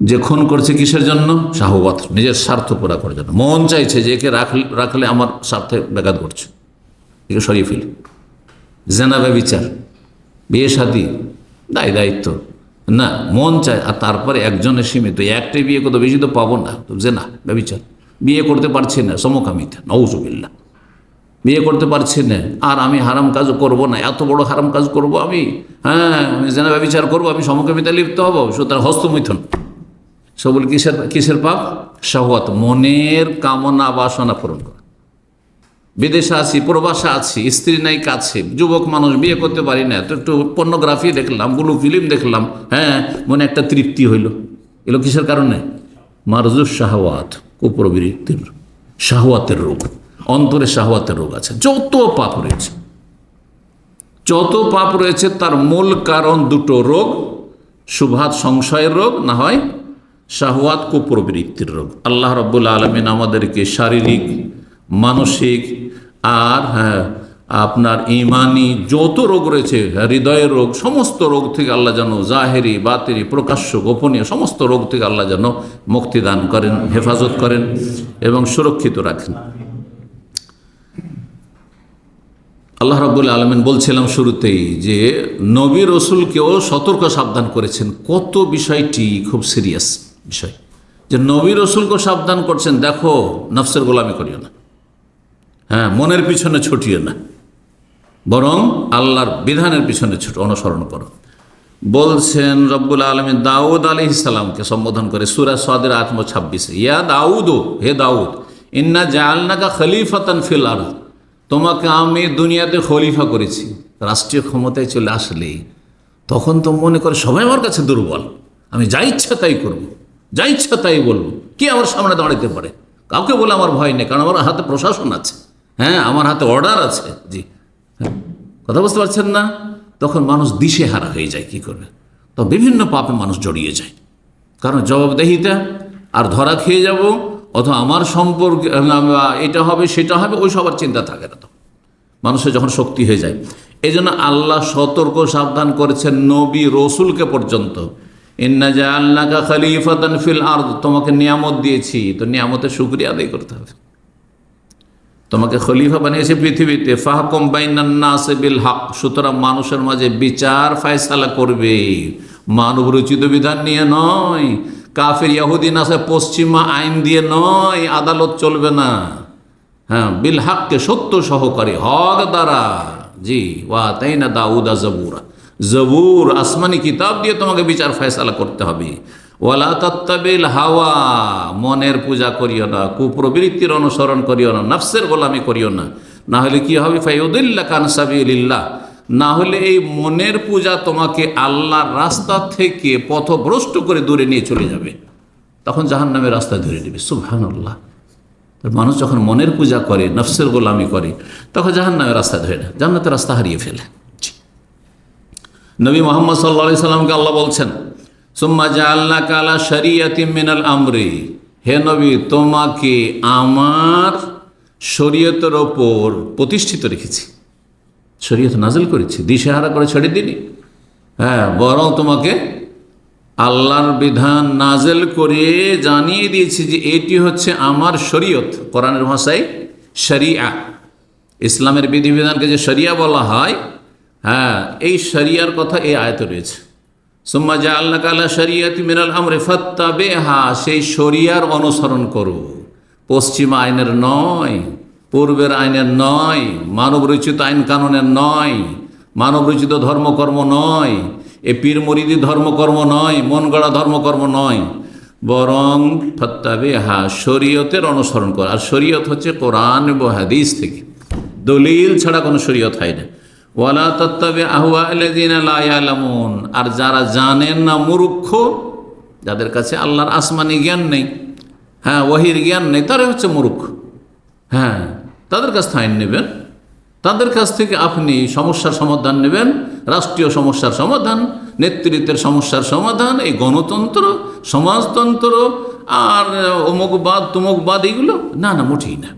[SPEAKER 1] যে খুন করছে কিসের জন্য? শাহওয়াত, নিজের স্বার্থ পুরা করার জন্য। মন চাইছে যে একে রাখলে আমার স্বার্থে ব্যাঘাত ঘটছে, একে সরিয়ে ফেলি। জেনা, ব্যভিচার, বিয়ে শাদী, দায়িত্ব না, মন চায়। আর তারপরে একজনের সীমিত, একটাই বিয়ে করতে, বেশি তো পাবো না। জেনা, ব্যভিচার, বিয়ে করতে পারছি না, সমকামিতা, নাউজুবিল্লাহ, বিয়ে করতে পারছি না, আর আমি হারাম কাজ করব না, এত বড় হারাম কাজ করব আমি, হ্যাঁ, আমি জেনা ব্যভিচার করবো, আমি সমকামিতা লিপ্ত হব, সুতরাং হস্তমৈথুন। সবগুলো কিসের পাপ? শাহওয়াত, মনের কামনা বাসনা পূরণ করা। বিদেশে আছি, প্রবাসে আছি, স্ত্রী নাই কাছে, যুবক মানুষ, বিয়ে করতে পারি না, তো একটু পর্নোগ্রাফি দেখলাম, ব্লু ফিল্ম দেখলাম, হ্যাঁ, মনে একটা তৃপ্তি হইল। এগুলো কিসের কারণে? মারজুস শাহওয়াত, কুপ্রবৃত্তির, শাহওয়াতের রোগ। অন্তরে শাহওয়াতের রোগ আছে। যত পাপ রয়েছে, যত পাপ রয়েছে, তার মূল কারণ দুটো রোগ: শুবহাত, সংশয়ের রোগ, না হয় শাহওয়াত, কুপ্রবৃত্তির রোগ। আল্লাহ রাব্বুল আলামিন আমাদেরকে শারীরিক, মানসিক আর আপনার ইমানি যত রোগ রয়েছে, হৃদয়ের রোগ, সমস্ত রোগ থেকে আল্লাহ যেন, জাহেরি বাতিরি প্রকাশ্য গোপনীয় সমস্ত রোগ থেকে আল্লাহ যেন মুক্তি দান করেন, হেফাজত করেন এবং সুরক্ষিত রাখেন। আল্লাহ রাব্বুল আলামিন বলছিলাম শুরুতেই যে নবী রসুলকেও সতর্ক সাবধান করেছেন। কত বিষয়টি খুব সিরিয়াস বিষয়, যে নবী রসুলকেও সাবধান করছেন, দেখো নফসের গোলামি করিও না, হ্যাঁ মনের পিছনে ছুটিও না, বরং আল্লাহর বিধানের পিছনে অনুসরণ করো। বলছেন রব্বুল আলামিন দাউদ আলাইহিস সালামকে সম্বোধন করে সূরা সাদের আয়াত 26, ইয়া দাউদ, হে দাউদ, ইন্না জাআলনাকা খলিফাতান ফিল আরদ, তোমাকে আমি দুনিয়াতে খলিফা করেছি। রাষ্ট্রীয় ক্ষমতায় চলে আসলে তখন তো মনে করে সবাই আমার কাছে দুর্বল, আমি যা ইচ্ছা তাই করব, যা ইচ্ছা তাই বলবো, কে আমার সামনে দাঁড়াতে পারে, কাউকে বলে আমার ভয় নেই, কারণ আমার হাতে প্রশাসন আছে, হ্যাঁ আমার হাতে অর্ডার আছে। জি হ্যাঁ, কথা বুঝতে পারছেন না? তখন মানুষ দিশেহারা হয়ে যায়, কি করবে? তো বিভিন্ন পাপে মানুষ জড়িয়ে যায়, কারণ জবাবদেহিতা আর ধরা খেয়ে যাব, অথবা আমার সম্পর্কে এটা হবে সেটা হবে, ওই সবার চিন্তা থাকে না। তো মানুষের যখন শক্তি হয়ে যায়, এই জন্য আল্লাহ সতর্ক সাবধান করেছেন নবী রসুলকে পর্যন্ত, ইন্না জাআলনাকা খলিফাতান ফিল আরদ, তোমাকে নিয়ামত দিয়েছি, তো নিয়ামতের শুকরিয়া আদায় করতে হবে। তোমাকে খলিফা বানিয়েছে পৃথিবীতে, ফাহকুম বাইনান নাস বিল হক, সুতরাং মানুষের মাঝে বিচার ফায়সালা করবে, মানব রচিত বিধান নিয়ে নয়, কাফের ইহুদি নাসে পশ্চিমা আইন দিয়ে নয়, আদালত চলবে না। হ্যাঁ, বিল হককে সত্য সহকারী, হক দ্বারা। জি, ওয়া তাইনা দাউদা জাবুরা, জবুর আসমানি কিতাব দিয়ে তোমাকে বিচার ফায়সালা করতে হবে। ওয়ালা তাত্তাবিল হাওয়া, মনের পূজা করিও না, কুপ্রবৃত্তির অনুসরণ করিও না, নফসের গোলামি করিও না, না হলে কি হবে? ফায়ুদিল্লাকা আন সাবিলিল্লাহ, না হলে এই মনের পূজা তোমাকে আল্লাহর রাস্তা থেকে পথভ্রষ্ট করে দূরে নিয়ে চলে যাবে, তখন জাহান্নামের রাস্তা ধরে নেবে। সুবহানাল্লাহ। মানুষ যখন মনের পূজা করে, নফসের গোলামি করে, তখন জাহান্নামের রাস্তা ধরে না, জান্নাতের রাস্তা হারিয়ে ফেলে। নবী মুহাম্মদ সাল্লাল্লাহু আলাইহি সাল্লামকে আল্লাহ বলছেন, সুম্মা জাআলনাকা আলা শরিয়াতিম মিনাল আমরি, হে নবী তোমাকে আমার শরীয়তের ওপর প্রতিষ্ঠিত রেখেছি, শরীয়ত নাজিল করেছি, দিশেহারা করে ছেড়ে দিনি। হ্যাঁ, বরং তোমাকে আল্লাহর বিধান নাজিল করে জানিয়ে দিয়েছি যে এটি হচ্ছে আমার শরীয়ত, কোরআনের ভাষায় শরিয়া, ইসলামের বিধিবিধানকে যে শরিয়া বলা হয়, হ্যাঁ এই শরিয়ার কথা এই আয়াতে রয়েছে। সুম্মা জাআলনাকা আলা শরিয়াতি মিনাল আমরি ফাত্তাবিহা, সেই শরিয়ার অনুসরণ করো, পশ্চিমা আইনের নয়, পূর্বের আইনের নয়, মানব রচিত আইন কানুনের নয়, মানব রচিত ধর্মকর্ম নয়, এ পীর মুরিদি ধর্মকর্ম নয়, মন গড়া ধর্মকর্ম নয়, বরং ফাত্তাবিহা শরীয়তের অনুসরণ কর। আর শরীয়ত হচ্ছে কোরআন এবং হাদিস থেকে, দলিল ছাড়া কোনো শরীয়ত হয় না। ওয়ালা তাত্তাবি আহওয়াল্লাযিনা লা ইয়ালামুন, আর যারা জানেন না, মূর্খ, যাদের কাছে আল্লাহর আসমানি জ্ঞান নেই, হ্যাঁ ওয়াহির জ্ঞান নেই, তারা হচ্ছে মূর্খ। হ্যাঁ, তাদের কাছ থেকে আইন নেবেন, তাদের কাছ থেকে আপনি সমস্যার সমাধান নেবেন, রাষ্ট্রীয় সমস্যার সমাধান, নেতৃত্বের সমস্যার সমাধান, এই গণতন্ত্র, সমাজতন্ত্র আর অমুকবাদ তুমুকবাদ, এগুলো না, মোটেই না।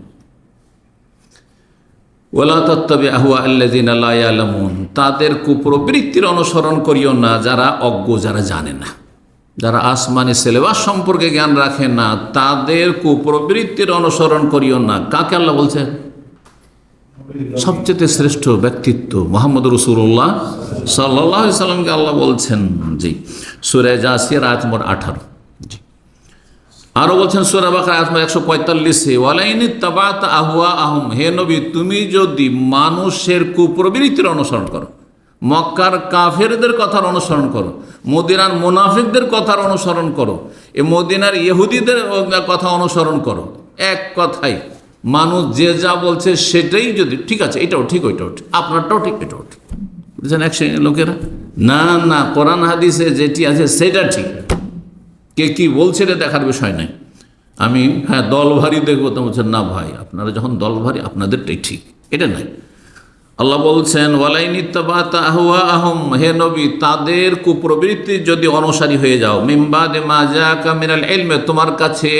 [SPEAKER 1] ওয়ালা তাত্তাবি আহওয়াল্লাযিনা লা ইয়ালামুন, তাদের কুপ্রবৃত্তির অনুসরণ করিও না, যারা অজ্ঞ, যারা জানে না, যারা আসমানি সিলেবাস সম্পর্কে জ্ঞান রাখে না, তাদের কুপ্রবৃত্তির অনুসরণ করিও না। কাকে আল্লাহ বলছেন? সবচেয়ে শ্রেষ্ঠ ব্যক্তিত্ব মুহাম্মদ রাসূলুল্লাহ সাল্লাল্লাহু আলাইহি সাল্লামকে আল্লাহ বলছেন। জি, সূরা জাসিয়ার আয়াত নম্বর 18। জি, আরও বলছেন সূরা বাকারা আয়াত নম্বর 145, ওয়ালাইন ইত্তাবা'তা আহওয়াআহুম, হে নবী তুমি যদি মানুষের কুপ্রবৃত্তির অনুসরণ করো, মক্কার কাফেরদের কথার অনুসরণ করো, মদিনার মুনাফিকদের কথার অনুসরণ করো, এ মদিনার ইহুদিদের কথা অনুসরণ করো, এক কথাই মানুষ যে যা বলছে সেটাই যদি ঠিক আছে, এটাও ঠিক, ওইটাও ঠিক, আপনারটাও ঠিক, এটাও ঠিক, বুঝছেন? এক শ্রেণীর লোকেরা না, কোরআন হাদিসে যেটি আছে সেটা ঠিক, কে কি বলছে এটা দেখার বিষয় নাই। আমি হ্যাঁ দল ভারী দেখবো, তো বলছেন না ভাই, আপনারা যখন দল ভারী আপনাদেরটাই ঠিক, এটা নাই। আল্লাহ বলছেন ওয়ালাইন ইত্তাবা'তা আহওয়াআহুম, হে নবী তাদের কুপ্রবৃত্তির যদি অনুসারী হয়ে যাও, মিন বাদি মা জাআকা মিনাল ইলমি, তোমার কাছে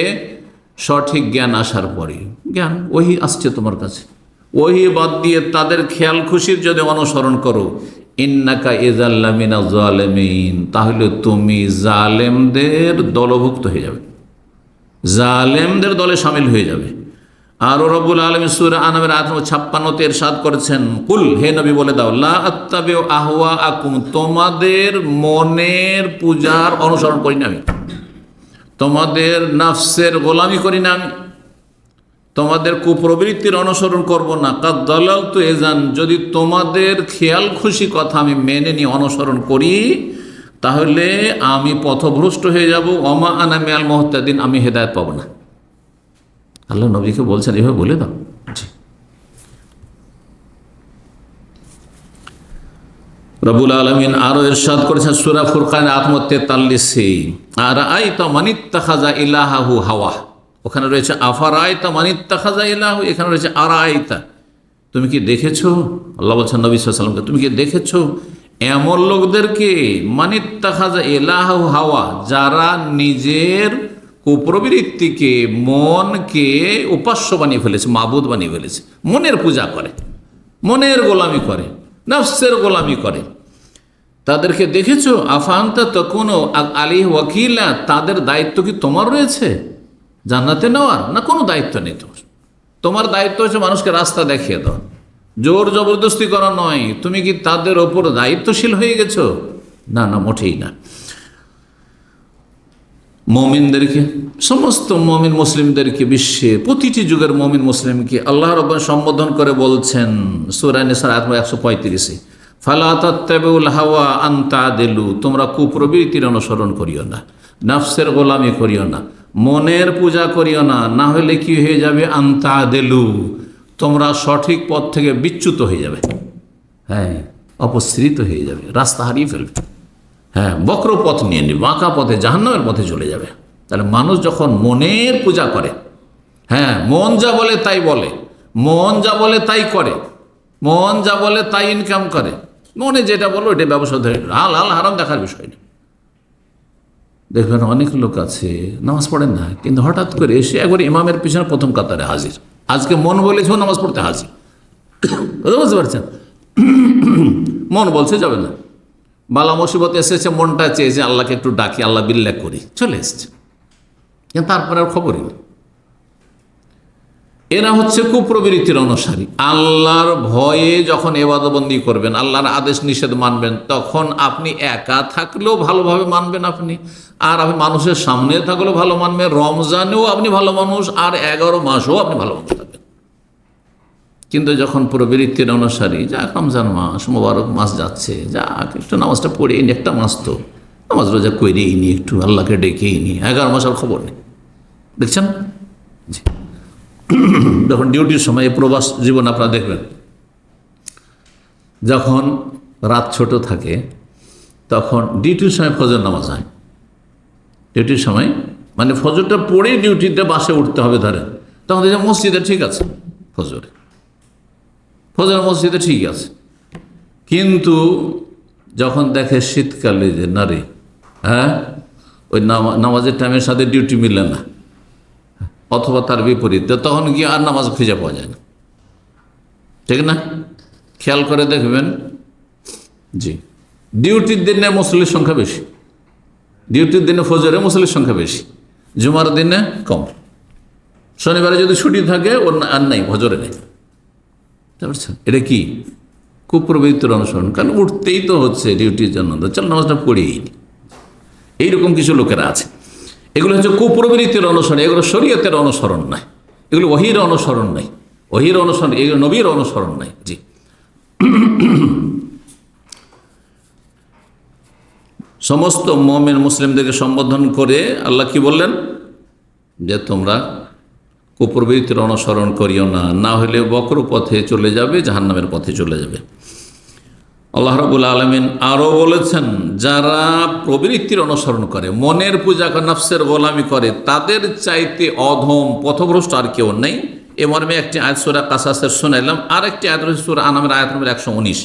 [SPEAKER 1] সঠিক জ্ঞান আসার পরে, জ্ঞান ওহী আসছে তোমার কাছে, ওহি বাদ দিয়ে তাদের খেয়াল খুশির যদি অনুসরণ করো, ইন্নাকা ইযাল্লা মিনাজ জালিমিন, তাহলে তুমি জালেমদের দলভুক্ত হয়ে যাবে, জালেমদের দলে শামিল হয়ে যাবে। আর রব্বুল আলামিন সূরা আনামের আয়াত নম্বর 56 ইরশাদ করেছেন, কুল, হে নবী বলে দাও, লা আত্তাবিউ আহওয়াআকুম, তোমাদের মনের পূজার অনুসরণ করি না আমি, তোমাদের নফসের গোলামি করি না আমি, তোমাদের কুপ্রবৃত্তির অনুসরণ করব না। কাদ দালালতু ইযান, যদি তোমাদের খেয়াল খুশি কথা আমি মেনে নিয়ে অনুসরণ করি তাহলে আমি পথভ্রষ্ট হয়ে যাব। ওমা আনা মিনাল মুহতাদিন, আমি হেদায়েত পাবো না। আল্লাহ নবীকে বলছেন এভাবে বলে দাও। জি, রব্বুল আলামিন আরো ইরশাদ করেছেন সূরা ফুরকান আয়াত নম্বর 43, আরাআইতা মানিত্তাখাযা ইলাহাহু হাওয়া, ওখানে রয়েছে আফারাআইতা মানিত্তাখাযা ইলাহু, এখানে রয়েছে আরাআইতা। তুমি কি দেখেছো, আল্লাহ বলছেন নবী সাল্লাল্লাহু আলাইহি ওয়াসাল্লামকে, তুমি কি দেখেছো এমন লোকদেরকে, মানিত্তাখাযা ইলাহু হাওয়া, যারা নিজের কুপ্রবৃত্তিকে, মনকে উপাস্য বানিয়ে ফেলেছে, মাবুদ বানিয়ে ফেলেছে, মনের পূজা করে, মনের গোলামি করে, নফসের গোলামি করে, তাদেরকে দেখেছো? আফান্তা তকুনু আলাইহি ওয়াকিলা, তাদের দায়িত্ব কি তোমার রয়েছে জান্নাতে নেওয়ার? না, কোনো দায়িত্ব নেই তোমার। তোমার দায়িত্ব হচ্ছে মানুষকে রাস্তা দেখিয়ে দাও, জোর জবরদস্তি করা নয়। তুমি কি তাদের ওপর দায়িত্বশীল হয়ে গেছো? না না, মোটেই না। মুমিনদেরকে, সমস্ত মুমিন মুসলিমদেরকে, বিশ্বে প্রতিটি যুগের মুমিন মুসলিমকে আল্লাহ রাব্বুল সম্বোধন করে বলছেন সূরা নিসার আয়াত 135, ফালা তাত্তাবিউল হাওয়া আন তা'দিলু, তোমরা কুপ্রবৃত্তির অনুসরণ করিও না, নফসের গোলামি করিও না, মনের পূজা করিও না, না হলে কি হয়ে যাবে? আন তা'দিলু, তোমরা সঠিক পথ থেকে বিচ্যুত হয়ে যাবে, হ্যাঁ, অপসৃত হয়ে যাবে, রাস্তা হারিয়ে ফেলবে, হ্যাঁ, বক্র পথ নিয়ে নিবে, বাঁকা পথে, জাহান্নামের পথে চলে যাবে। তাহলে মানুষ যখন মনের পূজা করে, হ্যাঁ, মন যা বলে তাই বলে, মন যা বলে তাই করে, মন যা বলে তাই ইনকাম করে, মনে যেটা বলো ওইটা ব্যবসা ধরে, হালাল হারাম দেখার বিষয় নেই। দেখবেন অনেক লোক আছে নামাজ পড়েন না, কিন্তু হঠাৎ করে এসে একবার ইমামের পিছনে প্রথম কাতারে হাজির, আজকে মন বলেছে নামাজ পড়তে হাজির, বুঝতে পারছেন? মন বলছে যাবে না, বালা মুসিবত এসেছে, মনটা চেয়েছে আল্লাহকে একটু ডাকি, আল্লাহ বিল্লাহ করি, চলে এসছে, কিন্তু তারপরে আর খবরই নেই। এরা হচ্ছে কুপ্রবৃত্তির অনুসারী। আল্লাহর ভয়ে যখন ইবাদতবন্দি করবেন, আল্লাহর আদেশ নিষেধ মানবেন, তখন আপনি একা থাকলেও ভালোভাবে মানবেন আপনি, আর আপনি মানুষের সামনে থাকলেও ভালো মানবেন, রমজানেও আপনি ভালো মানুষ, আর 11 মাসেও আপনি ভালো মানুষ থাকবেন। কিন্তু যখন প্রবৃত্তির অনুসারী, যা রমজান মাস, মোবারক মাস যাচ্ছে, যা একটু নামাজটা পড়েই নি, একটা মাস তো নামাজ রোজা করেই নি, একটু আল্লাহকে ডেকেই নি, 11 মাসের খবর নেই, দেখছেন? জি, যখন ডিউটির সময়, প্রবাস জীবন আপনারা দেখবেন, যখন রাত ছোট থাকে তখন ডিউটির সময় ফজর নামাজ হয়, ডিউটির সময় মানে ফজরটা পড়ে ডিউটিতে বাসে উঠতে হবে, ধরেন তখন দেখে মসজিদে ঠিক আছে, ফজর মসজিদে ঠিক আছে, কিন্তু যখন দেখে শীতকালে যে নারী, হ্যাঁ, ওই নামাজের টাইমের সাথে ডিউটি মিলে না, অথবা তার বিপরীত, তখন গিয়ে আর নামাজ খুঁজে পাওয়া যায় না, ঠিক না? খেয়াল করে দেখবেন, জি, ডিউটির দিনে মুসল্লির সংখ্যা বেশি, ডিউটির দিনে ফজরে মুসল্লির সংখ্যা বেশি, জুমার দিনে কম, শনিবারে যদি ছুটি থাকে ওর আর নাই, ফজরে নেই। বুঝতে পারছেন? এটা কি কুপ্রবৃত্তির অনুসরণ? কারণ উঠতেই তো হচ্ছে ডিউটির জন্য, চল নামাজটা পড়েই নি। এইরকম কিছু লোকেরা আছে, এগুলো হচ্ছে কুপ্রবৃত্তির অনুসরণ, এগুলো শরীয়তের অনুসরণ নাই, এগুলো ওহীর অনুসরণ নাই, ওহীর অনুসরণ, এগুলো নবীর অনুসরণ নাই। জি, সমস্ত মুমিন মুসলিমদেরকে সম্বোধন করে আল্লাহ কি বললেন? যে তোমরা কুপ্রবৃত্তির অনুসরণ করিও না, না হলে বক্র পথে চলে যাবে, জাহান্নামের পথে চলে যাবে। আল্লাহ রাব্বুল আলামিন আরও বলেছেন, যারা প্রবৃত্তির অনুসরণ করে, মনের পূজা করে, নফসের গোলামি করে, তাদের চাইতে অধম পথভ্রষ্ট আর কেউ নেই। এ মর্মে একটি আয়াত সূরা কাসাসের শোনাইলাম, আর একটি আয়াত রয়েছে সূরা আনামের আয়াত নম্বর 119।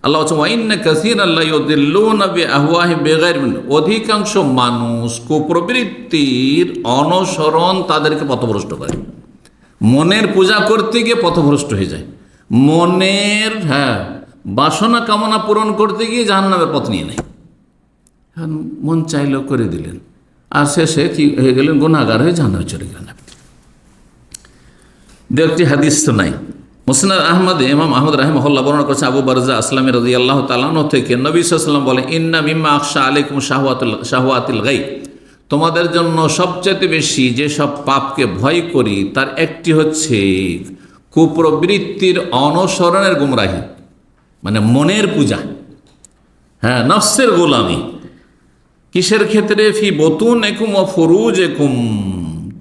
[SPEAKER 1] আল্লাহ বলছেন, ওয়া ইন্না কাসীরান লা ইউদিল্লুনা বিআহওয়াহিম বিগাইরি ইলম, অধিকাংশ মানুষ কুপ্রবৃত্তির অনুসরণ তাদেরকে পথভ্রষ্ট করে, মনের পূজা করতে গিয়ে পথভ্রষ্ট হয়ে যায়। মনের বাসনা কামনা পূরণ করতে গিয়ে জাহান্নামের পথ নিয়ে নেয়। মন চাইলেও করে দিলেন, আর শেষে কি হয়ে গেলেন? গুনাহগার হয়ে জাহান্নামে চলে গেলেন। দু একটি হাদিস তো নাই। মুসনাদ আহমদে ইমাম আহমদ রাহিমাহুল্লাহ বর্ণনা করছে আবু বারজা আসলামী রাদিয়াল্লাহু তাআলা আনহু থেকে, নবী সাল্লাল্লাহু আলাইহি ওয়াসাল্লাম বলেন, ইন্না মিম্মা আখশা আলাইকুম শাহওয়াতিল গায়ব, তোমাদের জন্য সবচেয়ে বেশি যেসব পাপকে ভয় করি তার একটি হচ্ছে কুপ্রবৃত্তির অনুসরণের গুমরাহি, মানে মনের পূজা, নফসের গোলামি। কিসের ক্ষেত্রে? ফি বুতুনিকুম ওয়া ফুরুজিকুম,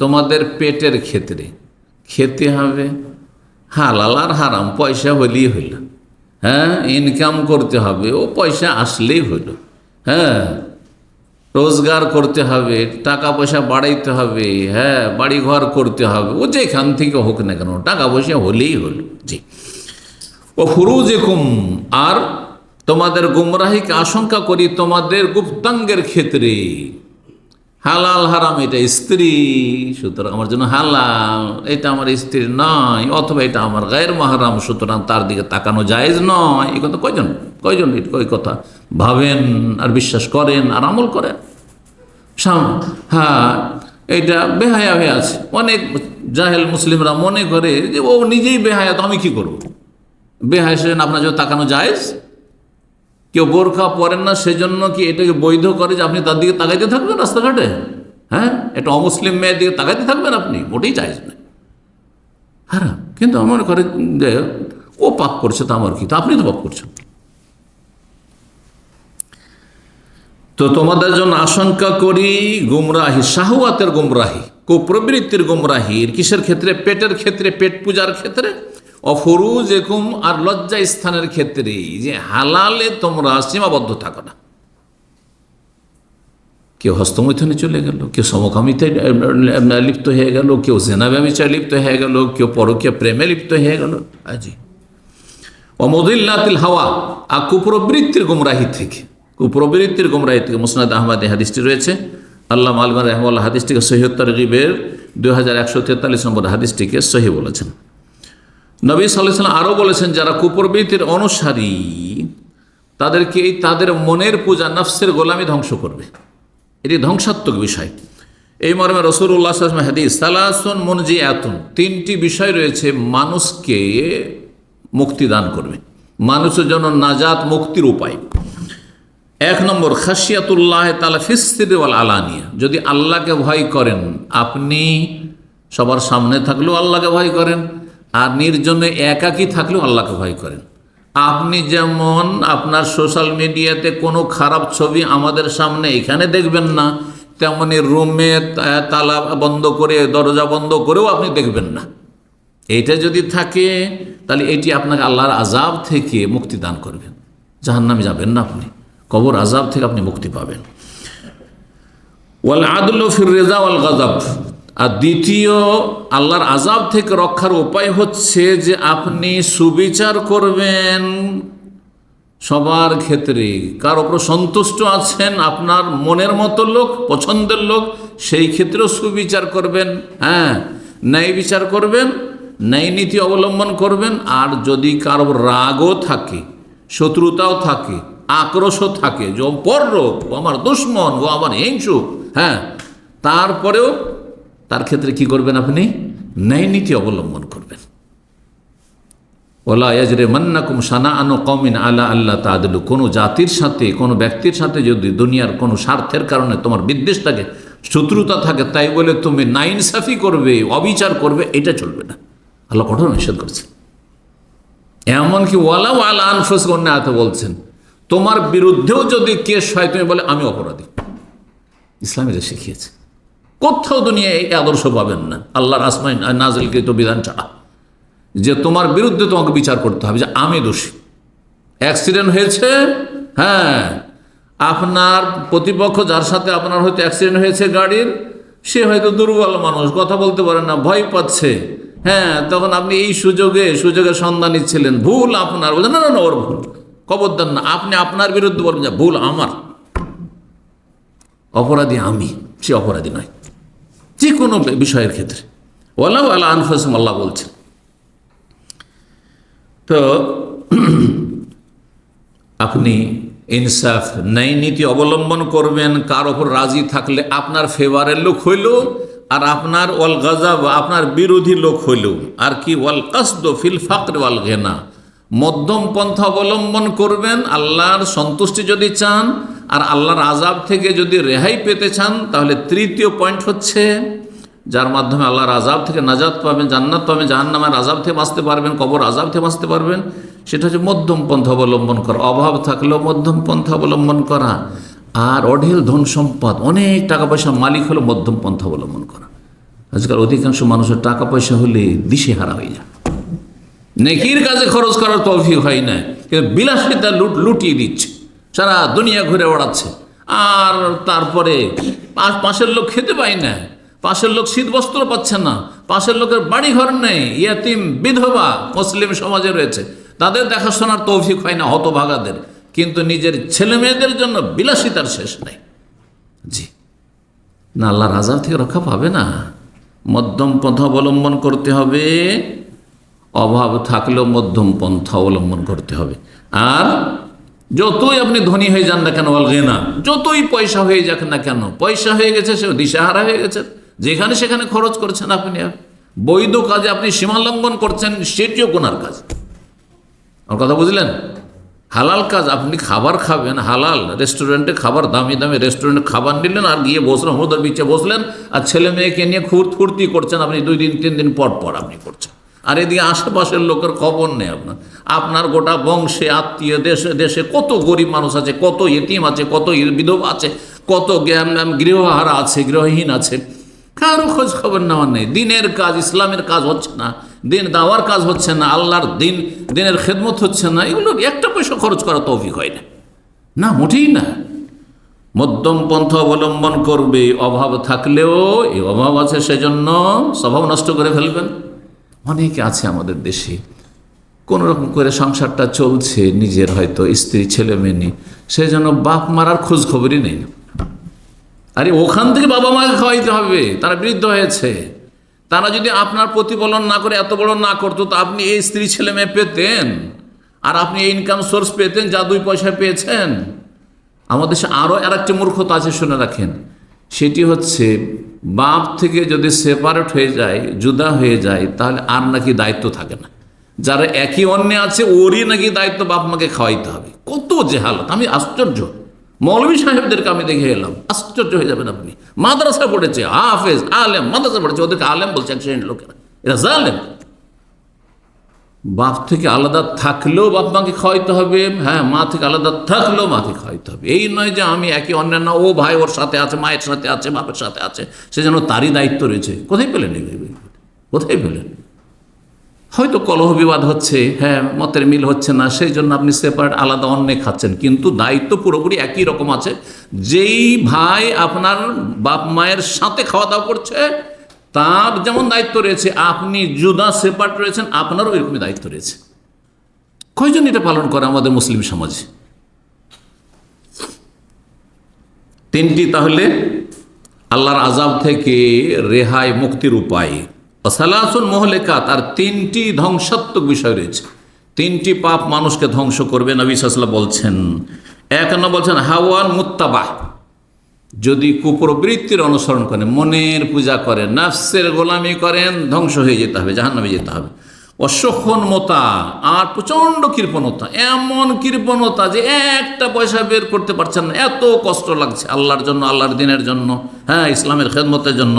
[SPEAKER 1] তোমাদের পেটের ক্ষেত্রে। খেতে হবে হালাল আর হারাম, পয়সা হলেই হইল, ইনকাম করতে হবে, ও পয়সা আসলেই হইল, রোজগার করতে হবে, টাকা পয়সা বাড়াইতে হবে, বাড়ি ঘর করতে হবে, ও যেখান থেকে হোক না কেন টাকা পয়সা হলেই হল। জি। ও ফুরুজিকুম, আর তোমাদের গুমরাহিকে আশঙ্কা করি তোমাদের গুপ্তাঙ্গের ক্ষেত্রে। হালাল হারাম এটা স্ত্রী, সুতরাং আমার জন্য হালাল, এটা আমার স্ত্রী নয়, অথবা এটা আমার গায়ের মাহরাম, সুতরাং তার দিকে তাকানো জায়েজ নয়। এই কথা কয়জন ওই কথা ভাবেন আর বিশ্বাস করেন আর আমল করেন? এটা বেহায়া হয়ে আছে। অনেক জাহেল মুসলিমরা মনে করে যে ও নিজেই বেহায়া, তো আমি কি করব? বেহায়া সেজন্য আপনার জন্য তাকানো জায়েজ? কেউ বোরখা পরেন না সেজন্য কি এটাকে বৈধ করে যে আপনি তার দিকে তাকাইতে থাকবেন রাস্তাঘাটে? এটা অমুসলিম মেয়ের দিকে তাকাইতে থাকবেন আপনি? মোটেই চাইজ না, হারাম। কিন্তু আমার করে যে ও পাপ করছে, তা আমার কি, তা আপনি তো পাপ করছেন। তো তোমাদের জন্য আশঙ্কা করি গুমরাহি, শাহওয়াতের গুমরাহি, কুপ্রবৃত্তির গুমরাহির। কিসের ক্ষেত্রে? পেটের ক্ষেত্রে, পেট পূজার ক্ষেত্রে। অফরুজিকুম, আর লজ্জা স্থানের ক্ষেত্রে, যে হালালে তোমরা সীমাবদ্ধ থাকো না। কেউ হস্তমৈথুনে চলে গেল, কেউ সমকামিতায় লিপ্ত হয়ে গেল, কেউ জেনা ব্যভিচারে লিপ্ত হয়ে গেল, কেউ পরকীয়া প্রেমে লিপ্ত হয়ে গেল। আজি অমদিল্লাতিল হাওয়া, আর কুপ্রবৃত্তির গুমরাহি থেকে, কুপ্রবৃত্তির গুমরাহি থেকে। মুসনাদ আহমদে হাদিসটি রয়েছে। আল্লামা আলবানী রাহিমাহুল্লাহ হাদিসটিকে সহিহ তারগিবের 2143 নম্বর হাদিসটিকে সহি বলেছেন। নবী সাল্লাল্লাহু আলাইহি ওয়াসাল্লাম আরও বলেছেন, যারা কুপ্রবৃত্তির অনুসারী তাদেরকে তাদের মনের পূজা, নফসের গোলামি ধ্বংস করবে। এটি ধ্বংসাত্মক বিষয়। এই মর্মে রাসূলুল্লাহ সাল্লাল্লাহু আলাইহি ওয়াসাল্লাম হাদিস, সালাসুন মুনজিয়াতুন, তিনটি বিষয় রয়েছে মানুষকে মুক্তি দান করবে, মানুষের জন্য নাজাত, মুক্তির উপায়। 1 নম্বর, খাশিয়াতুল্লাহ তাআলা ফিস সিররি ওয়াল আলানিয়া, যদি আল্লাহকে ভয় করেন, আপনি সবার সামনে থাকলেও আল্লাহকে ভয় করেন, আর নির্জনে একাকী থাকলেও আল্লাহকে ভয় করেন। আপনি যেমন আপনার সোশ্যাল মিডিয়াতে কোনো খারাপ ছবি আমাদের সামনে এখানে দেখবেন না, তেমনি রুমে তালা বন্ধ করে, দরজা বন্ধ করেও আপনি দেখবেন না। এইটা যদি থাকে তাহলে এটি আপনাকে আল্লাহর আযাব থেকে মুক্তি দান করবে। জাহান্নামে যাবেন না আপনি, কবর আযাব থেকে আপনি মুক্তি পাবেন। ওয়াল আদলু ফির রিজা ওয়াল গাযাব, আর দ্বিতীয় আল্লাহর আযাব থেকে রক্ষার উপায় হচ্ছে যে আপনি সুবিচার করবেন সবার ক্ষেত্রে। কার ওপর সন্তুষ্ট আছেন, আপনার মনের মতো লোক, পছন্দের লোক, সেই ক্ষেত্রেও সুবিচার করবেন, ন্যায় বিচার করবেন, ন্যায় নীতি অবলম্বন করবেন। আর যদি কারো রাগও থাকে, শত্রুতাও থাকে, আক্রোশও থাকে, যে পরলোক, ও আমার দুশমন, ও আমার হিংসু, তারপরেও তার ক্ষেত্রে কি করবেন? আপনি ন্যায় নীতি অবলম্বন করবেন। ওয়ালা ইয়াজরিমান্নাকুম শানাআনু কওমিন আলা আল্লা তা'দিলু, কোনো জাতির সাথে, কোনো ব্যক্তির সাথে যদি দুনিয়ার কোনো স্বার্থের কারণে তোমার বিদ্বেষ থাকে, শত্রুতা থাকে, তাই বলে তুমি নাইনসাফি করবে, অবিচার করবে, এটা চলবে না। আল্লাহ কঠোর নিষেধ করছেন। এমনকি ওয়ালা ওয়ালা আনফুসিকুম আয়াতে বলছেন, তোমার বিরুদ্ধেও যদি কেস হয়, তুমি বলে আমি অপরাধী। ইসলাম এটা শিখিয়েছে। কোথাও দুনিয়ায় এই আদর্শ পাবেন না আল্লাহর আসমায় নাজিলকৃত বিধান ছাড়া, যে তোমার বিরুদ্ধে তোমাকে বিচার করতে হবে যে আমি দোষী। অ্যাক্সিডেন্ট হয়েছে, আপনার প্রতিপক্ষ যার সাথে আপনার হয়তো অ্যাক্সিডেন্ট হয়েছে গাড়ির, সে হয়তো দুর্বল মানুষ, কথা বলতে পারে না, ভয় পাচ্ছে, তখন আপনি এই সুযোগের সন্ধান নিচ্ছিলেন, ভুল আপনার, বলছেন না না ওর ভুল, খবরদার না, আপনি আপনার বিরুদ্ধে বলবেন যে ভুল আমার, অপরাধী আমি, সে অপরাধী নয়। যে কোনো বিষয়ের ক্ষেত্রে ওয়ালা ওয়ালা আনফুসিকুম আল্লাহ বলছেন। তো তো আপনি ইনসাফ ন্যায় নীতি অবলম্বন করবেন। কার ওপর রাজি থাকলে আপনার ফেভারের লোক হইল, আর আপনার ওয়াল গাজাব আপনার বিরোধী লোক হইল। আর কি ওয়াল কাসদ ফিল ফাকর ওয়াল গিনা, মধ্যম পন্থা অবলম্বন করবেন। আল্লাহর সন্তুষ্টি যদি চান আর আল্লাহর আযাব থেকে যদি রেহাই পেতে চান, তাহলে তৃতীয় পয়েন্ট হচ্ছে যার মাধ্যমে আল্লাহর আযাব থেকে নাজাত পাবেন, জান্নাত পাবেন, জাহান্নামের আযাব থেকে বাঁচতে পারবেন, কবর আযাব থেকে বাঁচতে পারবেন, সেটা হচ্ছে মধ্যম পন্থা অবলম্বন করা। অভাব থাকলেও মধ্যম পন্থা অবলম্বন করা। আর অঢেল ধন সম্পদ, অনেক টাকা পয়সার মালিক হলো মধ্যম পন্থা অবলম্বন করা। আজকাল অধিকাংশ মানুষের টাকা পয়সা হলে দিশেহারা হয়ে যায়, নেকির কাজে খরচ করার তৌফিক হয় না, কিন্তু বিলাসিতা লুটিয়ে দিচ্ছে, সারা দুনিয়া ঘুরে বেড়াচ্ছে। আর তারপরে পাশের লোক খেতে পায় না, পাশের লোক শীত বস্ত্র পাচ্ছে না, পাশের লোকের বাড়ি ঘর নেই, ইয়াতিম বিধবা মুসলিম সমাজে রয়েছে, তাদের দেখাশোনার তৌফিক হয় না, হতভাগাদের। কিন্তু নিজের ছেলে মেয়েদের জন্য বিলাসিতার শেষ নাই। জি না, আল্লাহর আযাব থেকে রক্ষা পাবে না। মধ্যম পন্থা অবলম্বন করতে হবে, অভাব থাকলেও মধ্যম পন্থা অবলম্বন করতে হবে। আর যতই আপনি ধনী হয়ে যান না কেন, ওয়াল গিনা, যতই পয়সা হয়ে যাক না কেন, পয়সা হয়ে গেছে, সে দিশাহারা হয়ে গেছে, যেখানে সেখানে খরচ করছেন আপনি। বৈধ কাজে আপনি সীমালঙ্ঘন করছেন, সেটিও গুনার কাজ। আমার কথা বুঝলেন? হালাল কাজ, আপনি খাবার খাবেন হালাল, রেস্টুরেন্টে খাবার, দামি দামি রেস্টুরেন্টে খাবার নিলেন, আর গিয়ে বসলেন, হুদর বিচে বসলেন, আর ছেলে মেয়েকে নিয়ে ফুর্তি করছেন আপনি, 2 দিন 3 দিন পর পর আপনি করছেন। আর এদিকে আশেপাশের লোকের খবর নেই আপনার গোটা বংশে, আত্মীয়, দেশে দেশে কত গরিব মানুষ আছে, কত ইতিম আছে, কত বিধবা আছে, কত গৃহহারা আছে, গৃহহীন আছে, কারো খোঁজ খবর নেওয়ার নেই। দিনের কাজ, ইসলামের কাজ হচ্ছে না, দিন দাওয়ার কাজ হচ্ছে না, আল্লাহর দিনের খেদমত হচ্ছে না, এগুলো একটা পয়সা খরচ করা তৌফিক হয় না, না মোটেই না। মধ্যম পন্থা অবলম্বন করবে। অভাব থাকলেও, এই অভাব আছে সেজন্য স্বভাব নষ্ট করে ফেলবেন। অনেকে আছে আমাদের দেশে, কোনো রকম করে সংসারটা চলছে, নিজের হয়তো স্ত্রী ছেলে মেয়ে নেই, সেই জন্য বাপ মারার খোঁজ খবরই নেই। আরে ওখান থেকে বাবা মাকে খাওয়াইতে হবে, তারা বৃদ্ধ হয়েছে। তারা যদি আপনার প্রতিফলন না করে, এত বড় না করতো, তো আপনি এই স্ত্রী ছেলে মেয়ে পেতেন, আর আপনি এই ইনকাম সোর্স পেতেন, যা 2 পয়সা পেয়েছেন। আমাদের দেশে আরও আরেকটি মূর্খতা আছে, শুনে রাখেন। সেটি হচ্ছে, বাপ থেকে যদি সেপারেট হয়ে যায়, জুদা হয়ে যায়, তাহলে আর নাকি দায়িত্ব থাকে না। যারা একই অন্যে আছে, ওরই নাকি দায়িত্ব বাপ মাকে খাওয়াইতে হবে। কত জেহালত! আমি আশ্চর্য, মৌলভী সাহেবদেরকে আমি দেখে এলাম, আশ্চর্য হয়ে যাবেন আপনি। মাদ্রাসা পড়েছে, হাফেজ আলেম, মাদ্রাসা পড়েছে, ওদেরকে আলেম বলছে এক শ্রেণীর লোকেরা, এরা জালেম। বাপ থেকে আলাদা থাকলেও বাপ মাকে খাওয়াইতে হবে, হ্যাঁ, মা থেকে আলাদা থাকলেও মাকে খাওয়াইতে হবে। এই নয় যে আমি একই অন্যান্য, ও ভাই ওর সাথে আছে, মায়ের সাথে আছে, বাপের সাথে আছে, সে যেন তারই দায়িত্ব রয়েছে। কোথায় পেলেন এগুলো? কোথায় পেলেন? হয়তো কলহ বিবাদ হচ্ছে, হ্যাঁ, মতের মিল হচ্ছে না, সেই জন্য আপনি সেপারেট আলাদা অন্যে খাচ্ছেন, কিন্তু দায়িত্ব পুরোপুরি একই রকম আছে। যেই ভাই আপনার বাপ মায়ের সাথে খাওয়া দাওয়া করছে, তার যেমন দায়িত্ব রয়েছে, আপনি জুদা সেপারেট রয়েছেন, আপনারও এরকমই দায়িত্ব রয়েছে। কয়জন এটা পালন করে আমাদের মুসলিম সমাজে? 3টি তাহলে আল্লাহর আযাব থেকে রেহাই, মুক্তির উপায়। সালাসুন মুহলিকাত, আর 3টি ধ্বংসাত্মক বিষয় রয়েছে। 3টি পাপ মানুষকে ধ্বংস করবে, নবী সাল্লাল্লাহু আলাইহি ওয়াসাল্লাম বলছেন। 1 নম্বর বলছেন হাওয়ান মুত্তাবা, যদি কুপ্রবৃত্তির অনুসরণ করেন, মনের পূজা করেন, নাফসের গোলামি করেন, ধ্বংস হয়ে যেতে হবে, জাহান্নামে যেতে হবে। অসহন মতা, আর প্রচণ্ড কৃপণতা, এমন কৃপণতা যে একটা পয়সা বের করতে পারছেন না, এত কষ্ট লাগছে আল্লাহর জন্য, আল্লাহর দিনের জন্য, হ্যাঁ, ইসলামের খেদমতের জন্য,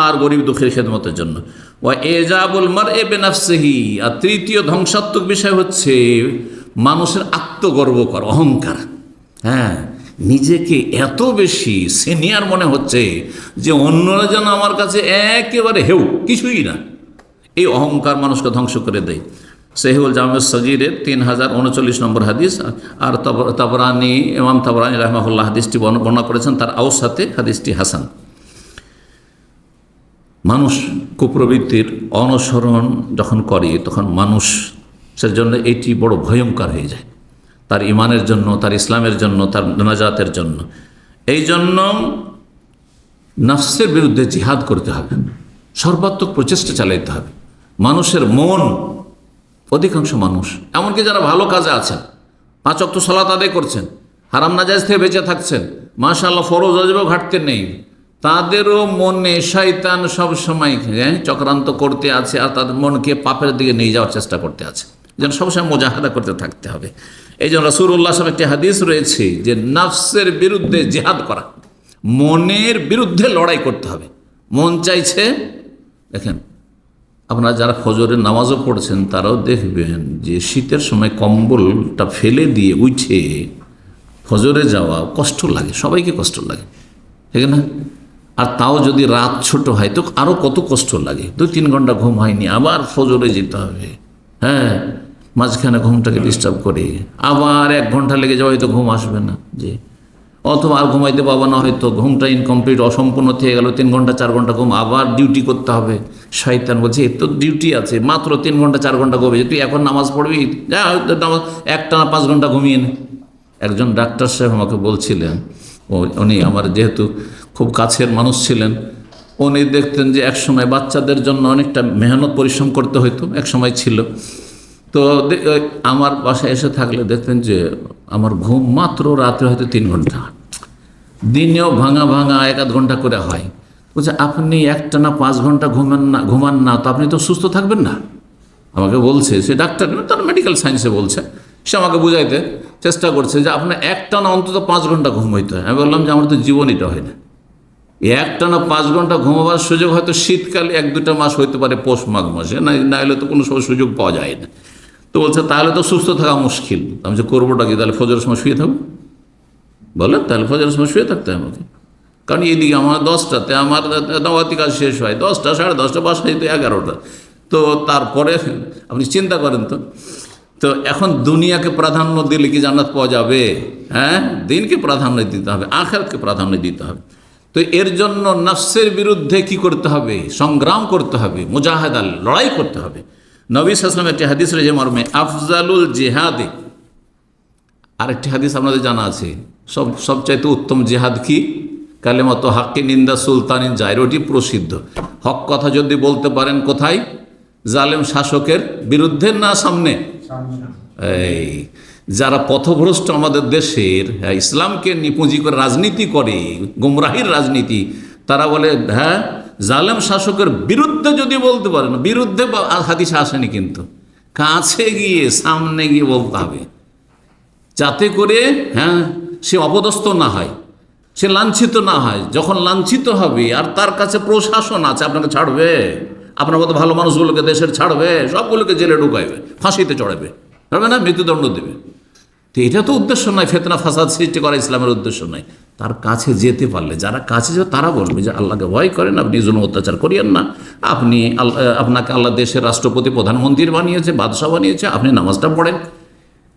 [SPEAKER 1] আর গরিব দুঃখের খেদমতের জন্য। ওয়া এজাবুল মারই বিনাফসিহি, আর 3য় ধ্বংসাত্মক বিষয় হচ্ছে মানুষের আত্মগর্ব করা, অহংকার। হ্যাঁ, নিজেকে এত বেশি সিনিয়র মনে হচ্ছে যে অন্যরা যেন আমার কাছে একেবারে হেউ, কিছুই না। এই অহংকার মানুষকে ধ্বংস করে দেয়। সহিহুল জামিউস সগীরের 3039 নম্বর হাদিস, আর তাবরানি, ইমাম তাবরানি রাহিমাহুল্লাহ হাদিসটি বর্ণনা করেছেন, তার আওসাতে হাদিসটি হাসান। মানুষ কুপ্রবৃত্তির অনুসরণ যখন করে, তখন মানুষের জন্য এটি বড় ভয়ঙ্কর হয়ে যায়, তার ইমানের জন্য, তার ইসলামের জন্য, তার নাজাতের জন্য। এই জন্য নফসের বিরুদ্ধে জিহাদ করতে হবে, সর্বাত্মক প্রচেষ্টা চালাইতে হবে। মানুষের মন অধিকাংশ মানুষ, এমনকি যারা ভালো কাজে আছেন, 5 ওয়াক্ত সালাত আদায় করছেন, হারাম নাজায়েজ থেকে বেঁচে থাকছেন, মাশাআল্লাহ ফরজ ওয়াজিবেও ঘাটতে নেই, তাদেরও মনে শয়তান সবসময় চক্রান্ত করতে আছে, আর তাদের মনকে পাপের দিকে নিয়ে যাওয়ার চেষ্টা করতে আছে, যেন সবসময় মুজাহাদা করতে থাকতে হবে। এই জন্য রাসূলুল্লাহ সাল্লাল্লাহু আলাইহি ওয়াসাল্লাম একটি হাদিস রয়েছে যে নফসের বিরুদ্ধে জিহাদ করা, মনের বিরুদ্ধে লড়াই করতে হবে। মন চাইছে, দেখেন আপনারা যারা ফজরের নামাজও পড়ছেন তারাও দেখবেন যে শীতের সময় কম্বলটা ফেলে দিয়ে উঠে ফজরে যাওয়া কষ্ট লাগে, সবাইকে কষ্ট লাগে, ঠিক না? আর তাও যদি রাত ছোট হয় তো আরও কত কষ্ট লাগে। 2-3 ঘন্টা ঘুম হয়নি, আবার ফজরে যেতে হবে, হ্যাঁ, মাঝখানে ঘুমটাকে ডিস্টার্ব করে আবার 1 ঘন্টা লেগে যাওয়া, হয়তো ঘুম আসবে না, যে অথবা আর ঘুমাইতে পাবো না, হয়তো ঘুমটা ইনকমপ্লিট, অসম্পূর্ণ থেকে গেল, 3 ঘন্টা 4 ঘন্টা ঘুম, আবার ডিউটি করতে হবে। শয়তান বলছে এর তো ডিউটি আছে, মাত্র 3 ঘন্টা 4 ঘন্টা ঘুমিয়ে, তুই এখন নামাজ পড়বি, যা নামাজ একটানা 5 ঘন্টা ঘুমিয়ে নে। একজন ডাক্তার সাহেব আমাকে বলছিলেন, উনি আমার যেহেতু খুব কাছের মানুষ ছিলেন, উনি দেখতেন যে এক সময় বাচ্চাদের জন্য অনেকটা মেহনত পরিশ্রম করতে হতো, এক সময় ছিল। তো আমার বাসায় এসে থাকলে দেখতেন যে আমার ঘুম মাত্র রাত্রে হয়তো 3 ঘন্টা, দিনেও ভাঙা ভাঙা 1-1 ঘন্টা করে হয়। বলছে আপনি একটানা 5 ঘন্টা ঘুমান না তো আপনি তো সুস্থ থাকবেন না। আমাকে বলছে, সে ডাক্তার, তার মেডিকেল সায়েন্সে বলছে, সে আমাকে বুঝাইতে চেষ্টা করছে যে আপনার একটানা অন্তত 5 ঘন্টা ঘুম হইতে হয়। আমি বললাম যে আমার তো জীবনীটা হয় না, একটানা 5 ঘন্টা ঘুমাবার সুযোগ হয়তো শীতকালে 1-2টা মাস হইতে পারে, পৌষ মাঘ মাসে, না হলে তো কোনো সময় সুযোগ পাওয়া যায় না। তো বলছে তাহলে তো সুস্থ থাকা মুশকিল। আমি যে করবোটা কি, তাহলে ফজরের সময় শুয়ে থাকবো? বলেন, তাহলে ফজরের সময় শুয়ে থাকতে হয় আমাকে, কারণ এদিকে আমার 10টাতে আমার দাওয়াতি কাজ শেষ হয়, 10টা 10:30, বাসায় তো 11টা। তো তারপরে আপনি চিন্তা করেন তো। তো এখন দুনিয়াকে প্রাধান্য দিলে কি জান্নাত পাওয়া যাবে? হ্যাঁ, দিনকে প্রাধান্য দিতে হবে, আখিরাতকে প্রাধান্য দিতে হবে। তো এর জন্য নফসের বিরুদ্ধে কি করতে হবে? সংগ্রাম করতে হবে, মুজাহাদা, লড়াই করতে হবে। নবী সাল্লাল্লাহু আলাইহি ওয়াসাল্লাম একটি হাদিস রয়েছে মর্মে আফজালুল জিহাদে, আরেকটি হাদিস আপনাদের জানা আছে, সবচাইতে উত্তম জিহাদ কি? কালেমাত হাক্কি নিন্দা সুলতানিন জায়র, ওটি প্রসিদ্ধ। হক কথা যদি বলতে পারেন কোথায়? জালেম শাসকের বিরুদ্ধে না সামনে? এই যারা পথভ্রষ্ট আমাদের দেশের, ইসলামকে নিপুঁজি করে রাজনীতি করে, গুমরাহির রাজনীতি, তারা বলে হ্যাঁ জালেম শাসকের বিরুদ্ধে যদি বলতে পারেন, বিরুদ্ধে হাদিস আসেনি, কিন্তু কাছে গিয়ে সামনে গিয়ে বলতে হবে, যাতে করে হ্যাঁ সে অপদস্থ না হয়, সে লাঞ্ছিত না হয়। যখন লাঞ্ছিত হবে আর তার কাছে প্রশাসন আছে, আপনাকে ছাড়বে, আপনার মতো ভালো মানুষগুলোকে দেশের ছাড়বে, সবগুলোকে জেলে ঢুকাইবে, ফাঁসিতে চড়াবে, পারবে না, মৃত্যুদণ্ড দেবে। তো এটা তো উদ্দেশ্য নয়, ফেতনা ফাসাদ সৃষ্টি করা ইসলামের উদ্দেশ্য নয়। তার কাছে যেতে পারলে, যারা কাছে যাবে তারা বলবে যে আল্লাহকে ভয় করেন, আপনি জুলুম অত্যাচার করিয়েন না, আপনি আপনাকে আল্লাহ দেশের রাষ্ট্রপতি প্রধানমন্ত্রী বানিয়েছে, বাদশাহ বানিয়েছে, আপনি নামাজটা পড়েন।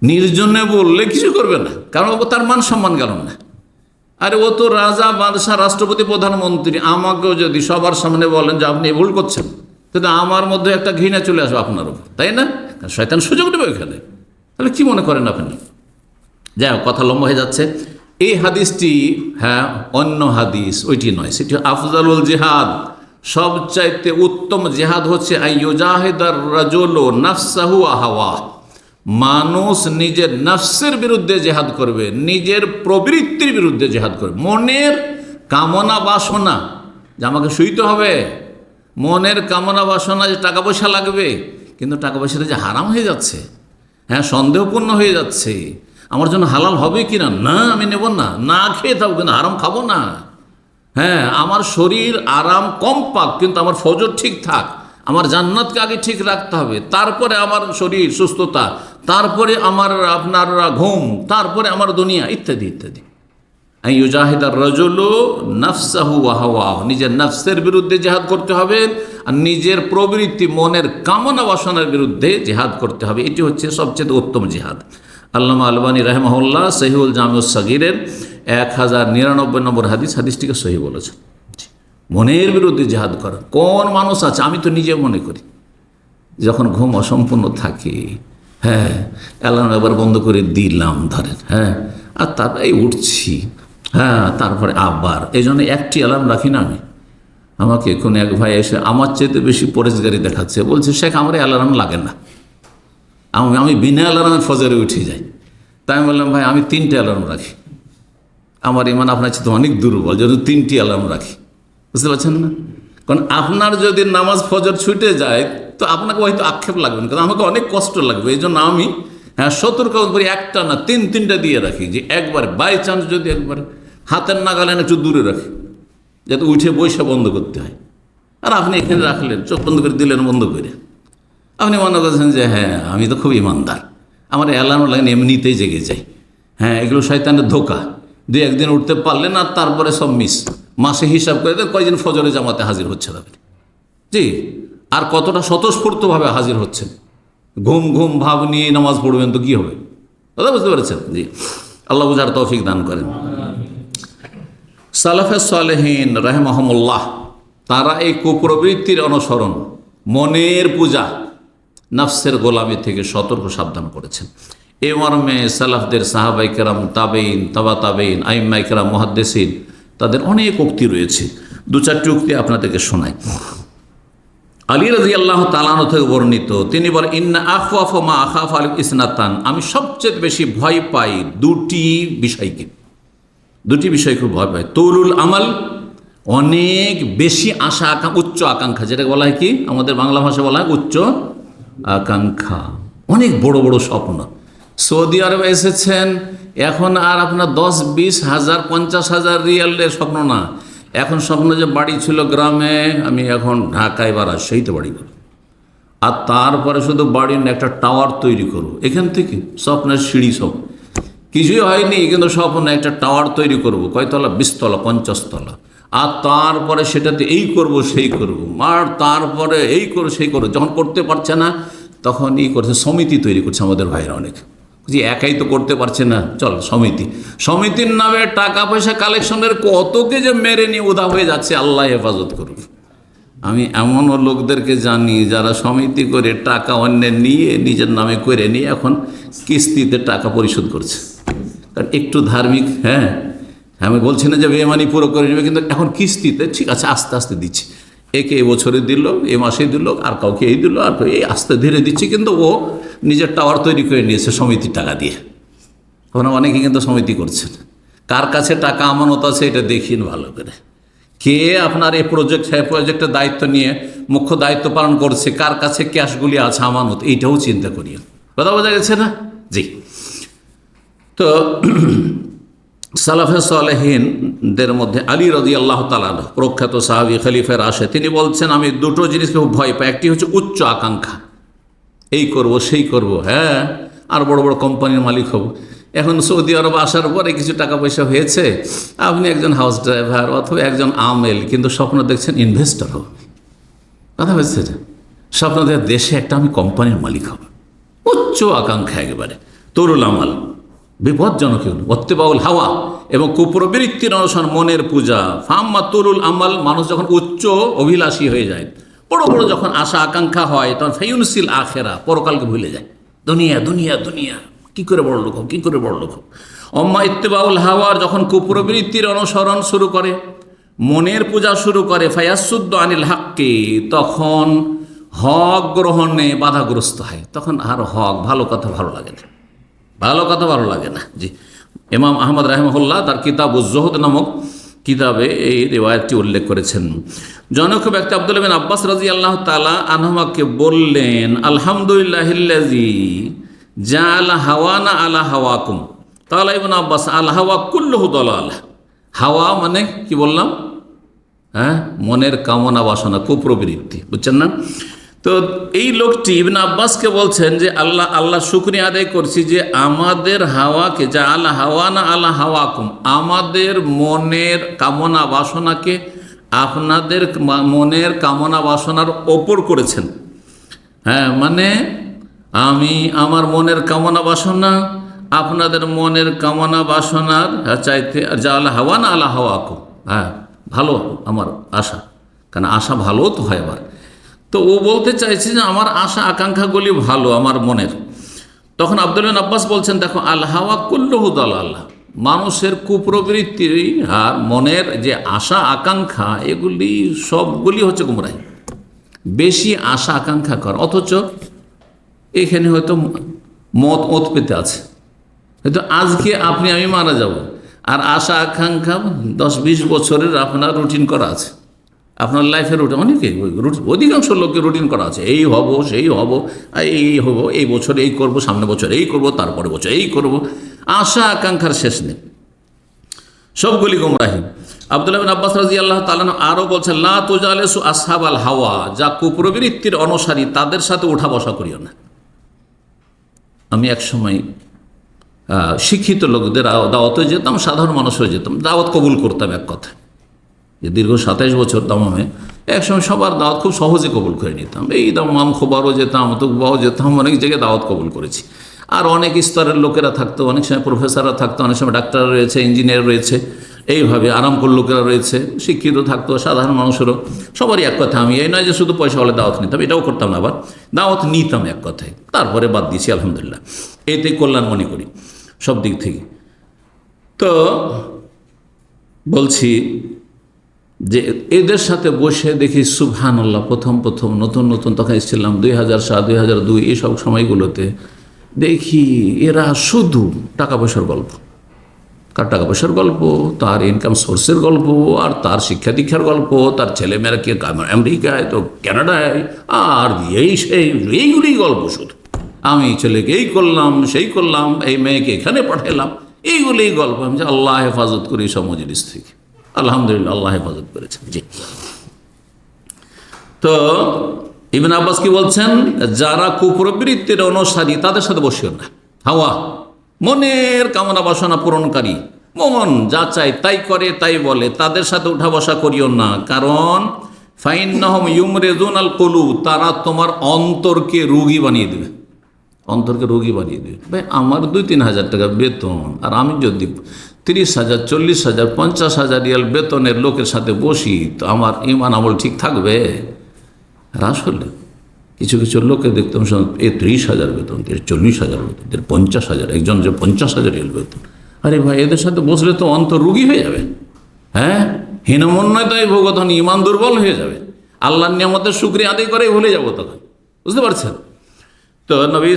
[SPEAKER 1] নির্জনে বললে কিছু করবে না, কারণ ও তার মান সম্মান গেল না। আরে ও তো রাজা, বাদশাহ, রাষ্ট্রপতি, প্রধানমন্ত্রী, আমাকেও যদি সবার সামনে বলেন যে আপনি ভুল করছেন, কিন্তু আমার মধ্যে একটা ঘৃণা চলে আসবে আপনার উপর, তাই না? শয়তান সুযোগ নেবে ওইখানে। তাহলে কি মনে করেন আপনি? যাই হোক, কথা লম্বা হয়ে যাচ্ছে। এই হাদিসটি হ্যাঁ অন্য হাদিস, ওইটি নয়, সেটি আফজালুল জিহাদ, সবচাইতে উত্তম জিহাদ হচ্ছে আইয়ুজাহিদার রাজুলু নাফসাহু হাওয়া, মানুষ নিজের নফসের বিরুদ্ধে জেহাদ করবে, নিজের প্রবৃত্তির বিরুদ্ধে জেহাদ করবে। মনের কামনা বাসনা যে আমাকে শুইতে হবে, মনের কামনা বাসনা যে টাকা পয়সা লাগবে, কিন্তু টাকা পয়সাটা যে হারাম হয়ে যাচ্ছে, হ্যাঁ সন্দেহপূর্ণ হয়ে যাচ্ছে, আমার জন্য হালাল হবে কি না, না আমি নেব না, না খেয়ে থাকবো কিন্তু হারাম খাবো না। হ্যাঁ আমার শরীর আরাম কম পাক, কিন্তু আমার ফজর ঠিক থাক, আমার জান্নাতকে আগে ঠিক রাখতে হবে, তারপরে আমার শরীর সুস্থতা, তারপরে আমার আপনার ঘুম, তারপরে আমার দুনিয়া, ইত্যাদি ইত্যাদি। ইউজাহিদার রাজুলু নাফসাহু ওয়া হাওয়াহু, নিজের নফসের বিরুদ্ধে জিহাদ করতে হবে, আর নিজের প্রবৃত্তি, মনের কামনা বাসনার বিরুদ্ধে জিহাদ করতে হবে। এটি হচ্ছে সবচেয়ে উত্তম জিহাদ। আল্লামা আলবানী রাহিমাহুল্লাহ সহিহুল জামিউস সাগীরের 1099 নম্বর হাদিসটিকে সহি বলেছেন। মনের বিরুদ্ধে জিহাদ করা। কোন মানুষ আছে, আমি তো নিজে মনে করি যখন ঘুম অসম্পূর্ণ থাকে, হ্যাঁ অ্যালার্ম এবার বন্ধ করে দিলাম ধরেন, হ্যাঁ আর তারপরে উঠছি, হ্যাঁ তারপরে আবার, এই জন্য একটি অ্যালার্ম রাখি না আমি। আমাকে কোনো এক ভাই এসে আমার চেয়ে বেশি পরেশগারি দেখাচ্ছে, বলছে শেখ আমার অ্যালার্ম লাগে না। আমি বিনা অ্যালার্মে ফজরে উঠে যাই। তাই আমি বললাম, ভাই আমি 3টে অ্যালার্ম রাখি, আমার ইমান আপনার চেয়ে অনেক দুর্বল, যদি 3টি অ্যালার্ম রাখি। বুঝতে পারছেন না? কারণ আপনার যদি নামাজ ফজর ছুটে যায় তো আপনাকে হয়তো আক্ষেপ লাগবে না, কারণ আমাকে অনেক কষ্ট লাগবে। এই জন্য আমি সতর্ক করি, একটা না 3-3টা দিয়ে রাখি, যে একবার বাই চান্স যদি একবার হাতের নাগালেন একটু দূরে রাখি, যাতে উঠে বসে বন্ধ করতে হয়। আর আপনি এখানে রাখলেন, চোখ বন্ধ করে দিলেন বন্ধ করে, আপনি মনে করছেন যে হ্যাঁ আমি তো খুব ইমানদার, আমার অ্যালার্ম লাগেন এমনিতেই জেগে যাই। হ্যাঁ, এগুলো শয়তানের ধোকা। 2-1 দিন উঠতে পারলেন আর তারপরে সব মিস। মাসে হিসাব করে দেন কয়দিন ফজরে জামাতে হাজির হচ্ছে না, জি, আর কতটা স্বতঃস্ফূর্তভাবে হাজির হচ্ছেন। ঘুম ঘুম ভাব নিয়ে নামাজ পড়বেন তো কি হবে? কথা বুঝতে পেরেছেন? জি, আল্লাহ বুঝার তৌফিক দান করেন। সালাফে সালেহিন রাহিমাহুমুল্লাহ, তারা এই কুপ্রবৃত্তির অনুসরণ, মনের পূজা, নফসের গোলামি থেকে সতর্ক সাবধান করেছেন। এই মর্মে সালাফদের সাহাবাই কেরাম, তাবেইন, তাবা তাবেইন, আইম্মাই কেরাম, মুহাদ্দিসিন, তাদের অনেক উক্তি রয়েছে। 2-4টি উক্তি আপনাদেরকে শোনাই। আলী রাদিয়াল্লাহু তাআলা আনহু থেকে বর্ণিত, তিনি বলেন, ইন্না আখওয়াফা মা আখাফ আল ইসনাতান, আমি সবচেয়ে বেশি ভয় পাই 2টি বিষয়কে। 2টি বিষয় খুব ভয় পাই। তুলুল আমাল, অনেক বেশি আশা আকাঙ্ক্ষা, উচ্চ আকাঙ্ক্ষা, যেটাকে বলা হয় কি আমাদের বাংলা ভাষায় বলা হয় উচ্চ আকাঙ্ক্ষা, অনেক বড় বড় স্বপ্ন। সৌদি আরবে এসেছেন, এখন আর আপনার 10-20 হাজার 50,000 রিয়ালের স্বপ্ন না, এখন স্বপ্ন যে বাড়ি ছিল গ্রামে, আমি এখন ঢাকায় বা রাজশাহীতে বাড়ি করব, আর তারপরে শুধু বাড়ির একটা টাওয়ার তৈরি করব, এখান থেকে স্বপ্নের সিঁড়ি, সব কিছুই হয়নি, কিন্তু স্বপ্নে একটা টাওয়ার তৈরি করব, কয়তলা? 20 তলা 50 তলা, আর তারপরে সেটাতে এই করব সেই করব, আর তারপরে এই করো সেই করো। যখন করতে পারছে না তখন এই করছে, সমিতি তৈরি করছে আমাদের ভাইরা অনেক, যে একাই তো করতে পারছে না, চল সমিতি, সমিতির নামে টাকা পয়সা কালেকশনের কতকে যে মেরে নিয়ে উদা হয়ে যাচ্ছে, আল্লাহ হেফাজত করুক। আমি এমনও লোকদেরকে জানি যারা সমিতি করে টাকা অন্যের নিয়ে নিজের নামে করে নিয়ে এখন কিস্তিতে টাকা পরিশোধ করছে, কারণ একটু ধার্মিক। হ্যাঁ, আমি বলছি না যে বেমানি পুরো করে নেবে, কিন্তু এখন কিস্তিতে, ঠিক আছে আস্তে আস্তে দিচ্ছি, একে এ বছরে দিল, এ মাসে দিল, আর কাউকে এই দিল, আর এই আস্তে ধীরে দিচ্ছি, কিন্তু ও নিজের টাওয়ার তৈরি করে নিয়েছে সমিতির টাকা দিয়ে। ওখানে অনেকে কিন্তু সমিতি করছেন। কার কাছে টাকা আমানত আছে এটা দেখিন ভালো করে, কে আপনার এই প্রজেক্টের দায়িত্ব নিয়ে মুখ্য দায়িত্ব পালন করছে, কার কাছে ক্যাশগুলি আছে আমানত, এইটাও চিন্তা করিয়েন। কথা বোঝা গেছে না? জি। তো সালাফে সালেহিনদের মধ্যে আলী রাদিয়াল্লাহু তাআলা আনহু, প্রখ্যাত সাহাবী, খলিফা রাশিদ, তিনি বলছেন, আমি 2টো জিনিসকে খুব ভয় পাই। একটি হচ্ছে উচ্চ আকাঙ্ক্ষা, এই করব সেই করব, হ্যাঁ, আর বড় বড় কোম্পানির মালিক হব। এখন সৌদি আরব আসার পরে কিছু টাকা পয়সা হয়েছে, আপনি একজন হাউস ড্রাইভার অথবা একজন আমেল, কিন্তু স্বপ্ন দেখছেন ইনভেস্টর হব। কথা বলছে, স্বপ্ন দেখে দেশে একটা আমি কোম্পানির মালিক হব, উচ্চ আকাঙ্ক্ষা একেবারে। তরুল আমাল, বিপজ্জনক ওয়াত্তিবাউল হাওয়া, এবং কুপ্রবৃত্তির অনুসরণ, মনের পূজা। ফাম্মা তুলুল আমাল, মানুষ যখন উচ্চ অভিলাষী হয়ে যায়, বড় বড় যখন আশা আকাঙ্ক্ষা হয়, তখন ফায়ুনসিল আখেরা, পরকালকে ভুলে যায়। দুনিয়া দুনিয়া দুনিয়া, কী করে বড় লোক, কী করে বড় লোক। অম্মা ইত্তিবাউল হাওয়ার, যখন কুপ্রবৃত্তির অনুসরণ শুরু করে, মনের পূজা শুরু করে, ফায়াসুদ্দ আনিল হাক্কি, তখন হক গ্রহণে বাধাগ্রস্ত হয়, তখন আর হক, ভালো কথা ভালো লাগে না, ভালো কথা ভালো লাগে না। জি, ইমাম আহমদ রাহিমাহুল্লাহ তার কিতাব উজ-জুহুদ নামক কিতাবে এই রিওয়ায়াতটি উল্লেখ করেছেন। জনক ব্যক্তি আব্দুল্লাহ বিন আব্বাস রাদিয়াল্লাহু তাআলা আনহুমাকে বললেন, আলহামদুলিল্লাহিল্লাযী জাআলা হাওয়ানা আলা হাওয়াকুম। তাআলা ইবনে আব্বাস, আল হাওয়া কুল্লুহু দালালাহ। হাওয়া মানে কি বললাম? হ্যাঁ, মনের কামনা বাসনা, কুপ্রবৃত্তি, বুঝছেন না? তো এই লোকটি ইবনে আব্বাসকে বলছেন যে আল্লাহ শুকরিয়া আদায় করছি যে আমাদের হাওয়াকে, যা আল্লাহ হাওয়ানা আল্লাহ হাওয়াকুম, আমাদের মনের কামনা বাসনাকে আপনাদের মনের কামনা বাসনার ওপর করেছেন। হ্যাঁ, মানে আমি আমার মনের কামনা বাসনা আপনাদের মনের কামনা বাসনার চাইতে, যা আল্লাহ হাওয়ানা আল্লাহ হাওয়াকুম, হ্যাঁ ভালো আমার আশা, কারণ আশা ভালো তো হয় আবার। তো ও বলতে চাইছে যে আমার আশা আকাঙ্ক্ষাগুলি ভালো আমার মনের। তখন আব্দুল্লাহ বিন আব্বাস বলছেন, দেখো আল হাওয়া কুল্লুহু দালালাহ, মানুষের কুপ্রবৃত্তি আর মনের যে আশা আকাঙ্ক্ষা, এগুলি সবগুলি হচ্ছে গুমরাহি। বেশি আশা আকাঙ্ক্ষা কর, অথচ এখানে হয়তো মত ওত পেতে আছে, হয়তো আজকে আপনি আমি মারা যাব, আর আশা আকাঙ্ক্ষা 10-20 বছরের আপনার রুটিন করা আছে, আপনার লাইফের রুটিন। অনেকে অধিকাংশ লোকের রুটিন করা আছে, এই হব সেই হব, এই হব, এই বছর এই করব, সামনে বছর এই করব, তারপরে বছর এই করব, আশা আকাঙ্ক্ষার শেষ নেই, সবগুলি গোমরাহী। আব্দুল্লাহ বিন আব্বাস রাদিয়াল্লাহু তাআলা আরও বলছেন, লা তুজালিসু আসহাবাল হাওয়া, যা কুপ্রবৃত্তির অনুসারী তাদের সাথে উঠা বসা করিও না। আমি একসময় শিক্ষিত লোকদের দাওয়াতে যেতাম, সাধারণ মানুষও যেতাম, দাওয়াত কবুল করতাম। এক কথা যে দীর্ঘ 27 বছর দামামে একসময় সবার দাওয়াত খুব সহজে কবুল করে নিতাম। এই দামাম খোবারও যেতাম, তুকবাও যেতাম, অনেক জায়গায় দাওয়াত কবুল করেছি। আর অনেক স্তরের লোকেরা থাকতো, অনেক সময় প্রফেসররা থাকতো, অনেক সময় ডাক্তার রয়েছে, ইঞ্জিনিয়ার রয়েছে, এইভাবে আরামকর লোকেরা রয়েছে, শিক্ষিত থাকতো, সাধারণ মানুষেরও, সবারই এক কথা। আমি এই নয় যে শুধু পয়সা হলে দাওয়াত নিতাম, এটাও করতাম না, আবার দাওয়াত নিতাম এক কথায়, তারপরে বাদ দিয়েছি আলহামদুলিল্লাহ। এতেই কল্যাণ মনে করি সব দিক থেকে। তো বলছি যে এদের সাথে বসে দেখি সুবহানাল্লাহ, প্রথম নতুন তখন এসেছিলাম 2007, 2002 এইসব সময়গুলোতে, দেখি এরা শুধু টাকা পয়সার গল্প, কার টাকা পয়সার গল্প, তার ইনকাম সোর্সের গল্প, আর তার শিক্ষা দীক্ষার গল্প, তার ছেলেমেয়েরা কে আমেরিকায়, তো কানাডায়, আর এইগুলি গল্প শুধু। আমি ছেলেকে এই করলাম, সেই করলাম, এই মেয়েকে এখানে পাঠালাম, এইগুলি গল্প। আমি যে আল্লাহ হেফাজত করি সব মজলিস থেকে, আলহামদুলিল্লাহ আল্লাহ হেফাজত করেছেন। জি। তো ইবনে আব্বাস কি বলছেন, যারা কুপ্রবৃত্তির অনুসারী তাদের সাথে বসিও না। হাওয়া, মনের কামনা বাসনা পূরণকারী, মন যা চায় তাই করে, তাই বলে, তাদের সাথে উঠা বসা করিও না। কারণ ফাইন্নাহুম ইউমরিজুনাল কুলুব, তারা তোমার অন্তরকে রোগী বানিয়ে দেবে, অন্তরকে রোগী বানিয়ে দেবে। ভাই আমার 2-3 হাজার টাকা বেতন, আর আমি যদি 30,000, 40,000, 50,000 রিয়াল বেতনের লোকের সাথে বসি, তো আমার ইমান আমল ঠিক থাকবে? আর আসলে কিছু লোকে দেখতাম 30,000 বেতন, 40,000 বেতন, 50,000, একজন যে 50,000 রিয়াল বেতন। আরে ভাই, এদের সাথে বসলে তো অন্তর রোগী হয়ে যাবে। হ্যাঁ, হীনমন্যতায় ভোগত, তখন ইমান দুর্বল হয়ে যাবে, আল্লাহর নিয়ামতের শুকরিয়া আদায় করে ভুলে যাবো তখন, বুঝতে পারছেন? তো নবী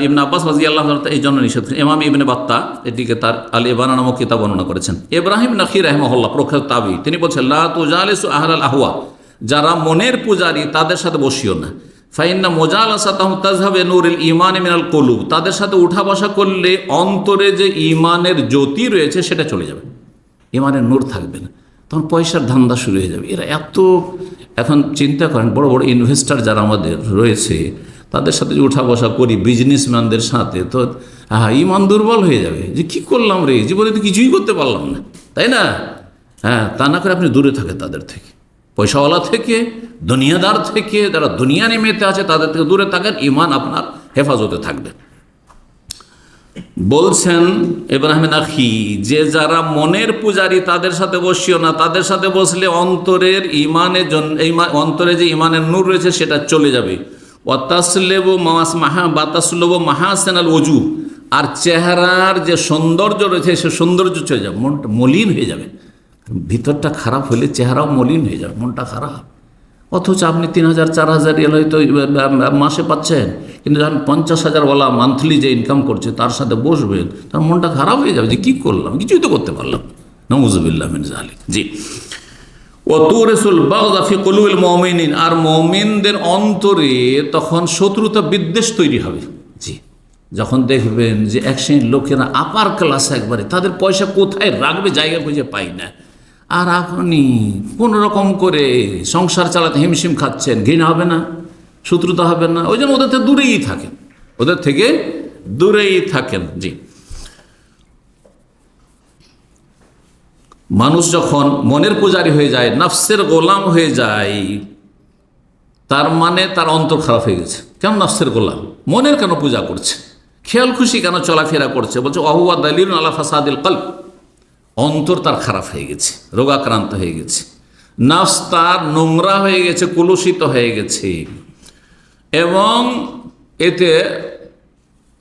[SPEAKER 1] ইবনে আব্বাস রাদিয়াল্লাহু আনহু এই জন্য নিষেধ করেন। ইমাম ইবনে বাত্তা এটিকে তার আল ইবানা নামক কিতাব বর্ণনা করেছেন। ইব্রাহিম নাখী রাহিমাহুল্লাহ, প্রখ্যাত তাবী, তিনি বলছেন, লা তুজালিসু আহলাল আহওয়া, যারা মনের পূজারী তাদের সাথে বসিও না। ফাইন্না মুজালাসাতাহুম তাযহাবু নূরুল ঈমান মিনাল কুলুব, তাদের সাথে উঠা বসা করলে অন্তরে যে ঈমানের জ্যোতি রয়েছে সেটা চলে যাবে, ঈমানের নূর থাকবে না, তখন পয়সার ধান্দা শুরু হয়ে যাবে। এরা এত, এখন চিন্তা করেন, বড় বড় ইনভেস্টার যারা আমাদের রয়েছে তাদের সাথে যে উঠা বসা করি, বিজনেসম্যানদের সাথে, তো ঈমান দুর্বল হয়ে যাবে, যে কি করলাম রে, জীবনে তো কিছুই করতে পারলাম না, তাই না? হ্যাঁ, তা না করে আপনি দূরে থাকেন তাদের থেকে, পয়সাওয়ালা থেকে, দুনিয়াদার থেকে, যারা দুনিয়া নিমিত্তে আছে তাদের থেকে দূরে থাকেন, ঈমান আপনার হেফাজতে থাকবে। বলছেন ইব্রাহিম নাখী, যে যারা মনের পূজারী তাদের সাথে বসিও না, তাদের সাথে বসলে অন্তরের ঈমানের জন্য, অন্তরে যে ঈমানের নূর রয়েছে সেটা চলে যাবে। ওয়াতাসলেবু মাহাসেনাল ওজু, আর চেহারার যে সৌন্দর্য রয়েছে সে সৌন্দর্য চলে যাবে, মনটা মলিন হয়ে যাবে। ভিতরটা খারাপ হলে চেহারাও মলিন হয়ে যাবে, মনটা খারাপ। অথচ আপনি 3,000, 4,000 রিয়াল হয়তো মাসে পাচ্ছেন, কিন্তু যখন 50,000 ওয়ালা মান্থলি যে ইনকাম করছে তার সাথে বসবেন, তার মনটা খারাপ হয়ে যাবে, যে কী করলাম, কিছুই তো করতে পারলাম। নাউযুবিল্লাহ মিন যালিক। জি। ওয়াতুরিসুল বাগযা ফি কুলুবিল মুমিনিন, আর মুমিনদের অন্তরে তখন শত্রুতা বিদ্বেষ তৈরি হবে। জি, যখন দেখবেন যে এক শ্রেণীর লোকেরা আপার ক্লাস, একবারে তাদের পয়সা কোথায় রাখবে জায়গা খুঁজে পাই না, আর আপনি কোনো রকম করে সংসার চালাতে হিমশিম খাচ্ছেন, ঘৃণা হবে না, শত্রুতা হবে না? ওই জন্য ওদের থেকে দূরেই থাকেন, ওদের থেকে দূরেই থাকেন। জি। মানুষ যখন মনের পূজারী হয়ে যায়, নফসের গোলাম হয়ে যায়, তার মানে তার অন্তর খারাপ হয়ে গেছে। কেন নফসের গোলাম? মনের কেন পূজা করছে, খেয়াল খুশি কেন চলাফেরা করছে? বলছে ওয়াহুয়া দালিলুন আলা ফাসাদিল কলব, অন্তর তার খারাপ হয়ে গেছে, রোগাক্রান্ত হয়ে গেছে, নফস তার নোংরা হয়ে গেছে, কলুষিত হয়ে গেছে, এবং এতে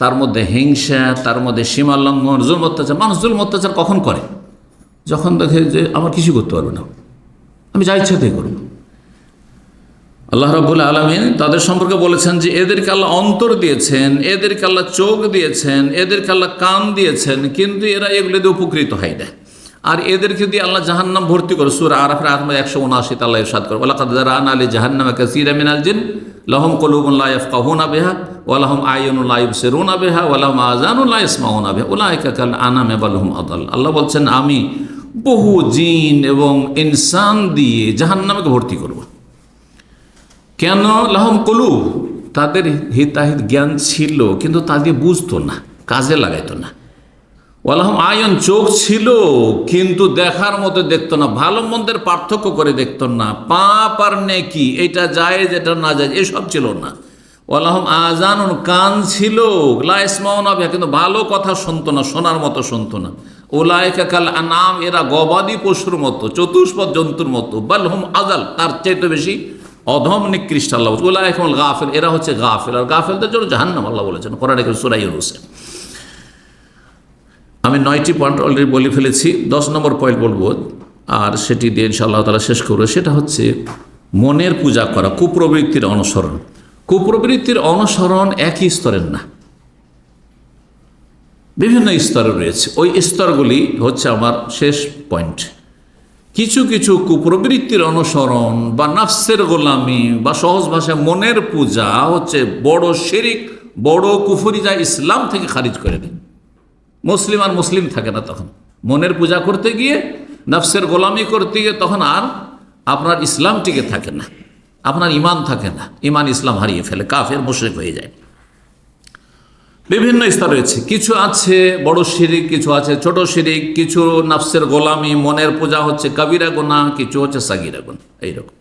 [SPEAKER 1] তার মধ্যে হিংসা, তার মধ্যে সীমালঙ্ঘন, জুলম অত্যাচার। মানুষ জুলম অত্যাচার কখন করে? যখন দেখে যে আমার কিছু করতে পারবে না, আমি যা ইচ্ছা তাই করব। আল্লাহ রাব্বুল আলামিন তাদের সম্পর্কে বলেছেন যে এদেরকে আল্লাহ অন্তর দিয়েছেন, এদেরকে আল্লাহ চোখ দিয়েছেন, এদেরকে আল্লাহ কান দিয়েছেন, কিন্তু এরা এগুলো দিয়ে উপকৃত হয় না। আর এদেরকে দিয়ে আল্লাহ জাহান্নাম ভর্তি করে। সূরা আরাফের আয়াত 179 আল্লাহ ইরশাদ করে, ওয়ালাকাদ যারানা লিজাহান্নামা কাসীরাম মিনাল জিন লাহুম কুলুবুন লা ইয়াফকাহুনা বিহা ওয়া লাহুম আ'য়ুনুন লা ইবসিরুনা বিহা ওয়া লাহুম আযানুন লা ইয়াসমাউনা বিহা উলাইকা কাল আনামি বাল হুম আদাল। আল্লাহ বলছেন আমি বহু জিন এবং ইনসান দিয়ে জাহান্নামে ভর্তি করব। কেন? লাহুম কুলুব, তাদের হিতাহিত জ্ঞান ছিল কিন্তু তা দিয়ে বুঝতো না, কাজে লাগাইতো না। ওয়ালাহুম আয়ন, চোখ ছিল কিন্তু দেখার মতো দেখতো না, ভালো মন্দের পার্থক্য করে দেখতো না, পাপ আর নেকি, এটা জায়েজ এটা না জায়েজ এসব ছিল না। ওয়ালাহুম আযানুন, কান ছিল, লা ইয়াসমাউনা বিহা, কিন্তু ভালো কথা শুনতো না, শোনার মতো শুনতো না। উলাইকা কাল আনাম, এরা গবাদি পশুর মতো, চতুষ্পদ জন্তুর মতো। বাল হুম আযাল, তার চাইতে বেশি অধম নিকৃষ্ট। আল্লাহ উলাইকাল গাফিল, এরা হচ্ছে গাফিল, আর গাফিলদের জন্য জাহান্নাম আল্লাহ বলেছেন কোরআনে সূরা ইউনূসে। আমি 9টি পয়েন্ট অলরেডি বলে ফেলেছি, 10 নম্বর পয়েন্ট বলবো, আর সেটি দিয়ে ইনশাআল্লাহ তাআলা শেষ করবো। সেটা হচ্ছে মনের পূজা করা, কুপ্রবৃত্তির অনুসরণ। কুপ্রবৃত্তির অনুসরণ একই স্তরের না, বিভিন্ন স্তরে রয়েছে। ওই স্তরগুলি হচ্ছে আমার শেষ পয়েন্ট। কিছু কিছু কুপ্রবৃত্তির অনুসরণ বা নাফসের গোলামি বা সহজ ভাষায় মনের পূজা হচ্ছে বড় শিরিক, বড় কুফরি, যা ইসলাম থেকে খারিজ করে দেয়। মুসলিম আর মুসলিম থাকে না তখন। মনের পূজা করতে গিয়ে, নফসের গোলামি করতে গিয়ে তখন আর আপনার ইসলাম টিকে থাকে না, আপনার ইমান থাকে না, ইমান ইসলাম হারিয়ে ফেলে, কাফের মুশরিক হয়ে যায়। বিভিন্ন স্তর রয়েছে, কিছু আছে বড় শিরিক, কিছু আছে ছোট শিরিক, কিছু নফসের গোলামি, মনের পূজা হচ্ছে কবিরা গুনাহ, কিছু হচ্ছে সাগীরা গুনাহ। এইরকম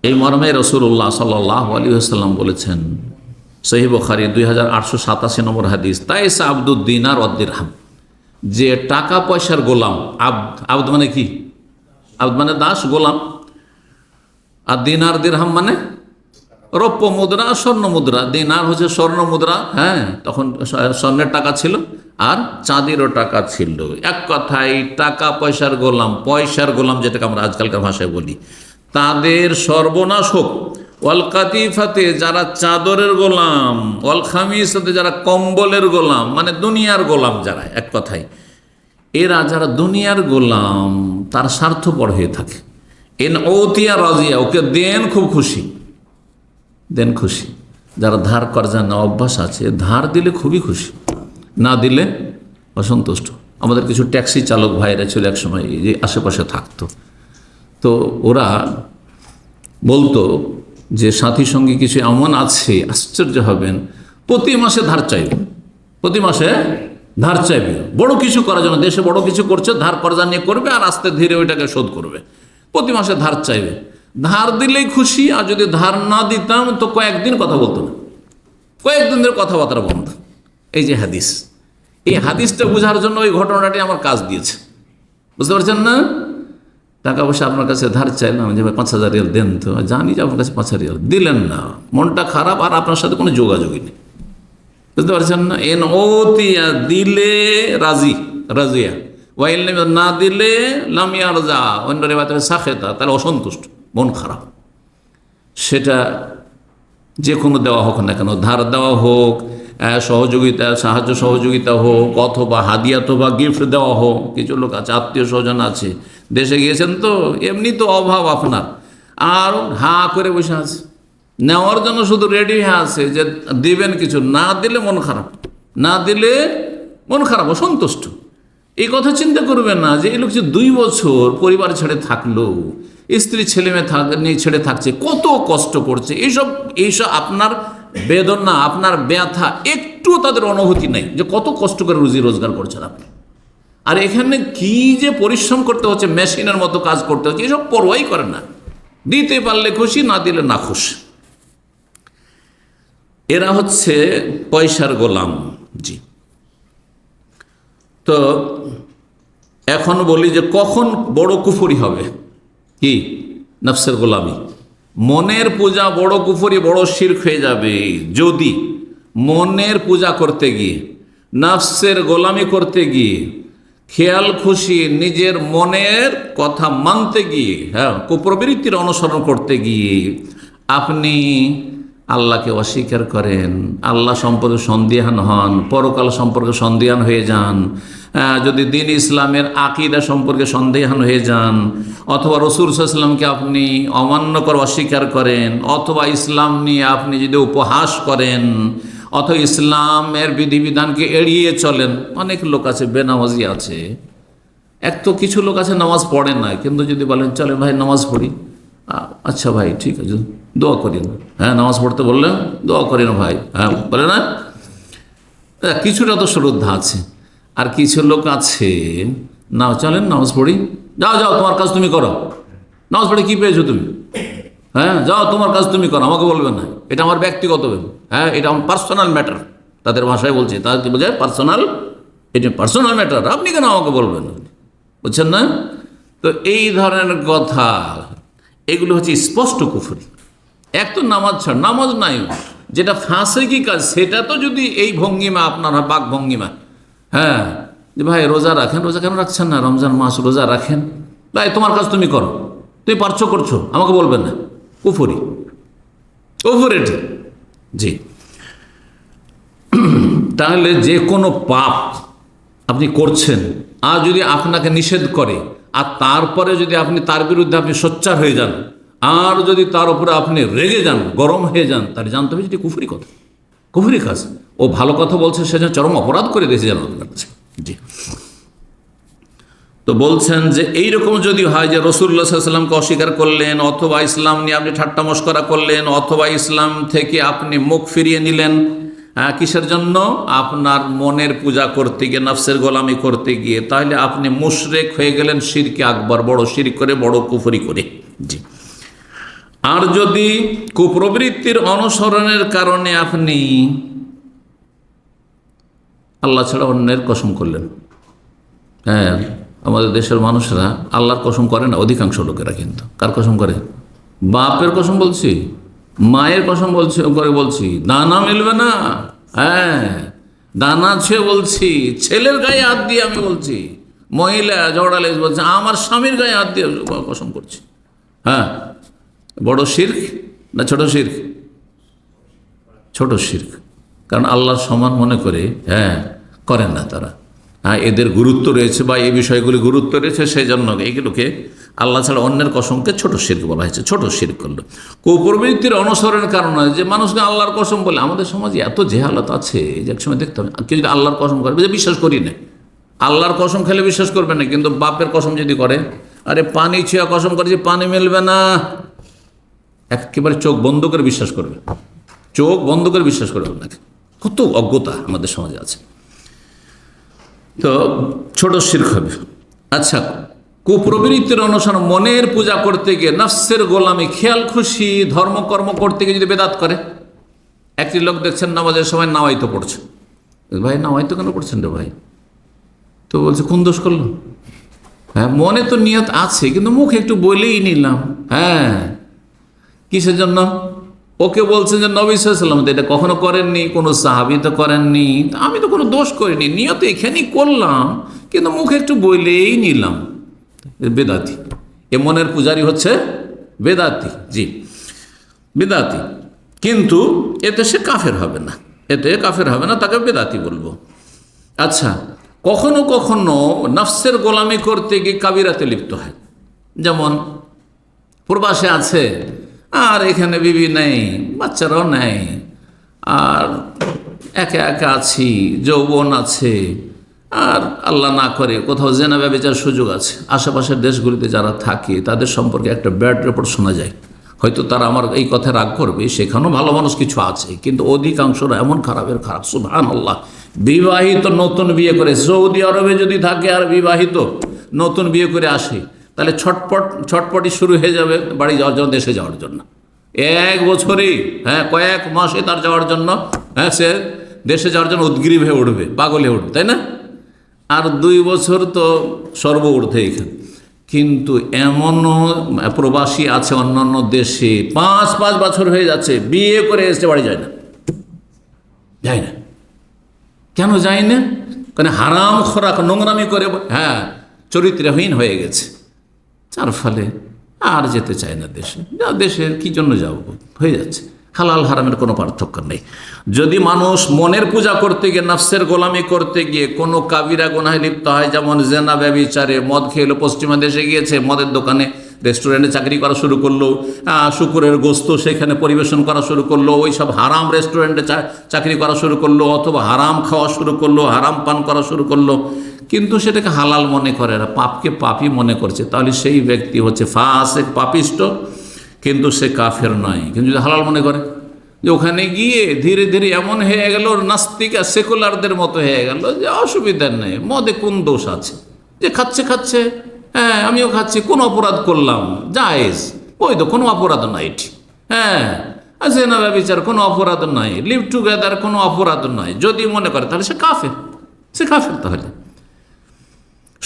[SPEAKER 1] এই মর্মে রাসূলুল্লাহ সাল্লাল্লাহু আলাইহি ওয়াসাল্লাম বলেছেন, সহিহ বুখারী 2887 নম্বর হাদিস, তাইসা আব্দুদ দিনার ওয়াদ দিরহাম, যে টাকা পয়সার গোলাম। আব্দ মানে কি? আব্দ মানে দাস, গোলাম। আর দিনার দিরহাম মানে রৌপ্য মুদ্রা, স্বর্ণ মুদ্রা। দিনার হচ্ছে স্বর্ণ মুদ্রা, হ্যাঁ, তখন স্বর্ণের টাকা ছিল আর চাঁদিরও টাকা ছিল। এক কথায় টাকা পয়সার গোলাম, পয়সার গোলাম যেটাকে আমরা আজকালকার ভাষায় বলি, তাদের সর্বনাশ হোক। ওয়াল কাতিফাতে, যারা চাদরের গোলাম, ওয়াল খামিসাতে, যারা কম্বলের গোলাম, মানে দুনিয়ার গোলাম যারা, এক কথায় এরা যারা দুনিয়ার গোলাম, তার স্বার্থপর হয়ে থাকে। এন ওতিয়া রাজিয়া, ওকে দেন খুব খুশি, দেন খুশি। যারা ধার কর্জা না অভ্যাস আছে, ধার দিলে খুবই খুশি, না দিলে অসন্তুষ্ট। আমাদের কিছু ট্যাক্সি চালক ভাইরা ছিল এক সময়, যে আশেপাশে থাকতো, তো ওরা বলতো যে সাথী সঙ্গী কিছু এমন আছে, আশ্চর্য হবেন, প্রতি মাসে ধার চাইবে, প্রতি মাসে ধার চাইবে, বড় কিছু করার জন্য। দেশে বড় কিছু করছে, ধার কর্জা নিয়ে করবে আর আস্তে ধীরে ওইটাকে শোধ করবে। প্রতি মাসে ধার চাইবে, ধার দিলেই খুশি, আর যদি ধার না দিতাম তো কয়েকদিন কথা বলতো না, কয়েকদিন ধরে কথাবার্তা বন্ধ। এই যে হাদিস, এই হাদিসটা বোঝার জন্য ওই ঘটনাটি আমার কাজ দিয়েছে, বুঝতে পারছেন না? টাকা পয়সা আপনার কাছে ধার চাইলাম, যে 5,000 রিয়াল দেন, তো জানি যে আপনার কাছে 5,000 রিয়াল দিলেন না, মনটা খারাপ, আর আপনার সাথে কোনো যোগাযোগই নেই, বুঝতে পারছেন না? এন ওতিয়া, দিলে রাজি, রাজিয়া, ওয়াইল না দিলে লামিয়া রাজা, অন্য রেবাতে সাখেতা, তাহলে অসন্তুষ্ট, মন খারাপ। সেটা যে কোনো দেওয়া হোক না কেন, ধার দেওয়া হোক, সহযোগিতা, সাহায্য সহযোগিতা হোক, অথবা হাদিয়া অথবা গিফট দেওয়া হোক। কিছু লোক আছে, আত্মীয় স্বজন আছে, দেশে গিয়েছেন তো এমনি তো অভাব আপনার, আর হাঁ করে বসে আছে, নেওয়ার জন্য শুধু রেডি হয়ে আছে যে দিবেন কিছু, না দিলে মন খারাপ, না দিলে মন খারাপ, অসন্তুষ্ট। এই কথা চিন্তা করবেন না যে এই লোক যে 2 বছর পরিবার ছেড়ে থাকলো, স্ত্রী ছেলে মেয়ে নিয়ে ছেড়ে থাকছে, কত কষ্ট করছে, এইসব আপনার বেদনা, আপনার ব্যথা একটু তাদের অনুভূতি নেই যে কত কষ্ট করে রুজি রোজগার করছেন আপনি। আর এখানে কি যে পরিশ্রম করতে হচ্ছে, মেশিনের মতো কাজ করতে হচ্ছে, এসব পরোয়াই করে না। দিতে পারলে খুশি, না দিলে না খুশি। এরা হচ্ছে পয়সার গোলাম। জি, তো এখন বলি যে কখন বড় কুফরি হবে? কি? নফসের গোলামি, মনের পূজা বড় কুফরি, বড় শিরক হয়ে যাবে যদি মনের পূজা করতে গিয়ে, নফসের গোলামি করতে গিয়ে, খেয়াল খুশি নিজের মনের কথা মানতে গিয়ে, হ্যাঁ, কুপ্রবৃত্তির অনুসরণ করতে গিয়ে আপনি আল্লাহকে অস্বীকার করেন, আল্লাহ সম্পর্কে সন্দিহান হন, পরকাল সম্পর্কে সন্দিহান হয়ে যান, যদি দিন ইসলামের আকীদা সম্পর্কে সন্দিহান হয়ে যান, অথবা রাসূল সাল্লাল্লাহু আলাইহি ওয়াসাল্লামকে আপনি অমান্য করে অস্বীকার করেন, অথবা ইসলাম নিয়ে আপনি যদি উপহাস করেন, অথবা ইসলামের বিধিবিধানকে এড়িয়ে চলেন। অনেক লোক আছে, বেনামাজি আছে, এক তো কিছু লোক আছে নামাজ পড়ে না, কিন্তু যদি বলেন চলে ভাই নামাজ পড়ি, আচ্ছা ভাই ঠিক আছে দোয়া করি না, হ্যাঁ নামাজ পড়তে বললেন দোয়া করি না ভাই, হ্যাঁ বলে না, কিছুটা তো শ্রদ্ধা আছে। আর কিছু লোক আছে না, চলেন নামাজ পড়ি, যাও যাও তোমার কাজ তুমি করো, নামাজ পড়ে কী পেয়েছো তুমি, হ্যাঁ যাও তোমার কাজ তুমি করো, আমাকে বলবে না, এটা আমার ব্যক্তিগত ব্যাপার, হ্যাঁ এটা আমার পার্সোনাল ম্যাটার, তাদের ভাষায় বলছে, তাদের কি বোঝায় পার্সোনাল, এটা পার্সোনাল ম্যাটার, আপনি কেন আমাকে বলবেন, বুঝছেন না? তো এই ধরনের কথা, এগুলো হচ্ছে স্পষ্ট কুফরি। এক তো নামাজ ছাড়, নামাজ নাই, যেটা ফাঁসেকি কাজ সেটা তো যদি এই ভঙ্গিমা আপনার হয়, বাক ভঙ্গিমা, হ্যাঁ যে ভাই রোজা রাখেন, রোজা কেন রাখছেন না, রমজান মাস রোজা রাখেন, ভাই তোমার কাজ তুমি করো, তুমি পারছো করছো, আমাকে বলবেন না, কুফরি, কুফরি, জি। তাহলে যে কোনো পাপ আপনি করছেন, আর যদি আপনাকে নিষেধ করে, আর তারপরে যদি আপনি তার বিরুদ্ধে আপনি সোচ্চার হয়ে যান, আর যদি তার উপরে আপনি রেগে যান, গরম হয়ে যান, তাহলে জানতে হবে যেটি কুফরি কথা, কুফরি কাজ। ও ভালো কথা বলছে, সে যেন চরম অপরাধ করে দিয়েছে যেন আপনার কাছে, জি। তো বলছেন যে এইরকম যদি হয় যে রাসূলুল্লাহ সাল্লাল্লাহু আলাইহি ওয়াসাল্লামকে অস্বীকার করলেন, অথবা ইসলাম নিয়ে আপনি ঠাট্টা মশকরা করলেন, অথবা ইসলাম থেকে আপনি মুখ ফিরিয়ে নিলেন, কিসের জন্য, আপনার মনের পূজা করতে গিয়ে, নফসের গোলামি করতে গিয়ে, তাহলে আপনি মুশরিক হয়ে গেলেন, শিরকে আকবার, বড় শিরক করে, বড় কুফরি করে, জি। আর যদি কুপ্রবৃত্তির অনুসরণের কারণে আপনি আল্লাহ ছাড়া অন্যের কসম করলেন, হ্যাঁ আমাদের দেশের মানুষরা আল্লাহর কসম করে না, অধিকাংশ লোকেরা কিন্তু কার কসম করে, বাপের কসম বলছি, মায়ের কসম বলছি, করে বলছি, দানা মিলবে না, হ্যাঁ দানা ছুঁয়ে বলছি, ছেলের গায়ে হাত দিয়ে আমি বলছি, মহিলা জড়ালে বলছে আমার স্বামীর গায়ে হাত দিয়ে কসম করছি, হ্যাঁ বড় শিরক না ছোট শিরক, ছোট শিরক, কারণ আল্লাহর সমান মনে করে, হ্যাঁ করেন না তারা, হ্যাঁ এদের গুরুত্ব রয়েছে বা এই বিষয়গুলি গুরুত্ব রয়েছে, সেই জন্য এইগুলোকে আল্লাহ ছাড়া অন্যের কসমকে ছোট শিরক বলা হয়েছে, ছোট শিরক করলো। কুপ্রবৃত্তির অনুসরণের কারণে যে মানুষকে আল্লাহর কসম বলে, আমাদের সমাজে এত জেহালত আছে যে এক সময় দেখতে হবে, কেউ যদি আল্লাহর কসম করে, যে বিশ্বাস করি না, আল্লাহর কসম খেলে বিশ্বাস করবে না, কিন্তু বাপের কসম যদি করে, আরে পানি ছুঁয়া কসম করে যে পানি মিলবে না, একেবারে চোখ বন্ধ করে বিশ্বাস করবে, চোখ বন্ধ করে বিশ্বাস করবে আপনাকে, কত অজ্ঞতা আমাদের সমাজে আছে। তো ছোট শিরক হবে। আচ্ছা, কুপ্রবৃত্তির অনুসরণ, মনের পূজা করতে গিয়ে, নফসের গোলামি, খেয়াল খুশি ধর্মকর্ম করতে গিয়ে যদি বেদাত করে, একটি লোক দেখছেন নামাজের সময় নাওয়াইতো পড়ছে, ভাই নাওয়াইতো কেন পড়ছেন রে ভাই, তো বলছে কোন দোষ করলো, হ্যাঁ মনে তো নিয়ত আছে কিন্তু মুখে একটু বলেই নিলাম, হ্যাঁ কিসের জন্য, ওকে বলছেন যে নবী সাল্লাল্লাহু আলাইহি ওয়াসাল্লাম তো এটা কখনো করেননি, কোনো সাহাবী তো করেননি, আমি তো কোনো দোষ করিনি, নিয়ত এখানেই করলাম কিন্তু মুখে একটু বলেই নিলাম, বেদাতি, এ মনের পূজারি হচ্ছে বেদাতি, জি বেদাতি। কিন্তু এতে সে কাফের হবে না, এতে কাফের হবে না, তাকে বেদাতি বলবো। আচ্ছা, কখনো কখনো নফসের গোলামি করতে গিয়ে কাবিরাতে লিপ্ত হয়, যেমন প্রবাসে আছে আর এখানে বিবি নেই, বাচ্চারাও নেই, আর একা একা আছি, যৌবন আছে, আর আল্লাহ না করে কোথাও জেনা ব্যভিচার সুযোগ আছে, আশেপাশের দেশগুলিতে যারা থাকে তাদের সম্পর্কে একটা ব্যাড রিপোর্ট শোনা যায়, হয়তো তারা আমার এই কথা রাগ করবে, সেখানেও ভালো মানুষ কিছু আছে, কিন্তু অধিকাংশরা এমন খারাপের খারাপ, সুবহানাল্লাহ। বিবাহিত নতুন বিয়ে করে সৌদি আরবে যদি থাকে আর বিবাহিত নতুন বিয়ে করে আসে, তাহলে ছটপটি শুরু হয়ে যাবে বাড়ি যাওয়ার জন্য, দেশে যাওয়ার জন্য, এক বছরই, হ্যাঁ কয়েক মাসে তার যাওয়ার জন্য, হ্যাঁ সে দেশে যাওয়ার জন্য উদ্গ্রীব হয়ে উঠবে, পাগল হয়ে উঠবে, তাই না? আর 2 বছর তো সর্ব ঊর্ধ্বে এখানে। কিন্তু এমনও প্রবাসী আছে অন্যান্য দেশে 5 বছর হয়ে যাচ্ছে, বিয়ে করে এসে বাড়ি যায় না, যায় না। কেন যায় না? কারণ হারাম খোরাক নোংরামি করে হ্যাঁ চরিত্রহীন হয়ে গেছে, যার ফলে আর যেতে চায় না দেশে। দেশের কি জন্য যাব, হয়ে যাচ্ছে। হালাল হারামের কোনো পার্থক্য নেই। যদি মানুষ মনের পূজা করতে গিয়ে, নফসের গোলামি করতে গিয়ে কোনো কাবিরা গুনাহে লিপ্ত হয়, যেমন জেনা, ব্যভিচারে, মদ খেলো, পশ্চিমা দেশে গিয়েছে, মদের দোকানে রেস্টুরেন্টে চাকরি করা শুরু করলো, শুকুরের গোস্ত সেখানে পরিবেশন করা শুরু করলো, ওই সব হারাম রেস্টুরেন্টে চাকরি করা শুরু করলো, অথবা হারাম খাওয়া শুরু করলো, হারাম পান করা শুরু করলো, কিন্তু সেটাকে হালাল মনে করে না, পাপকে পাপই মনে করছে, তাহলে সেই ব্যক্তি হচ্ছে ফাসিক, পাপিষ্ট, কিন্তু সে কাফের নয়। কিন্তু যদি হালাল মনে করে, যে ওখানে গিয়ে ধীরে ধীরে এমন হয়ে গেল নাস্তিক আর সেকুলারদের মতো হয়ে গেল যে অসুবিধা নেই, মদে কোন দোষ আছে, যে খাচ্ছে খাচ্ছে, হ্যাঁ আমিও খাচ্ছি, কোন অপরাধ করলাম, জায়েজ, ওই তো কোনো অপরাধ নাই, ঠিক, হ্যাঁ আছে না, ব্যভিচার কোনো অপরাধ নাই, লিভ টুগেদার কোনো অপরাধ নয়, যদি মনে করে তাহলে সে কাফের, সে কাফের। তাহলে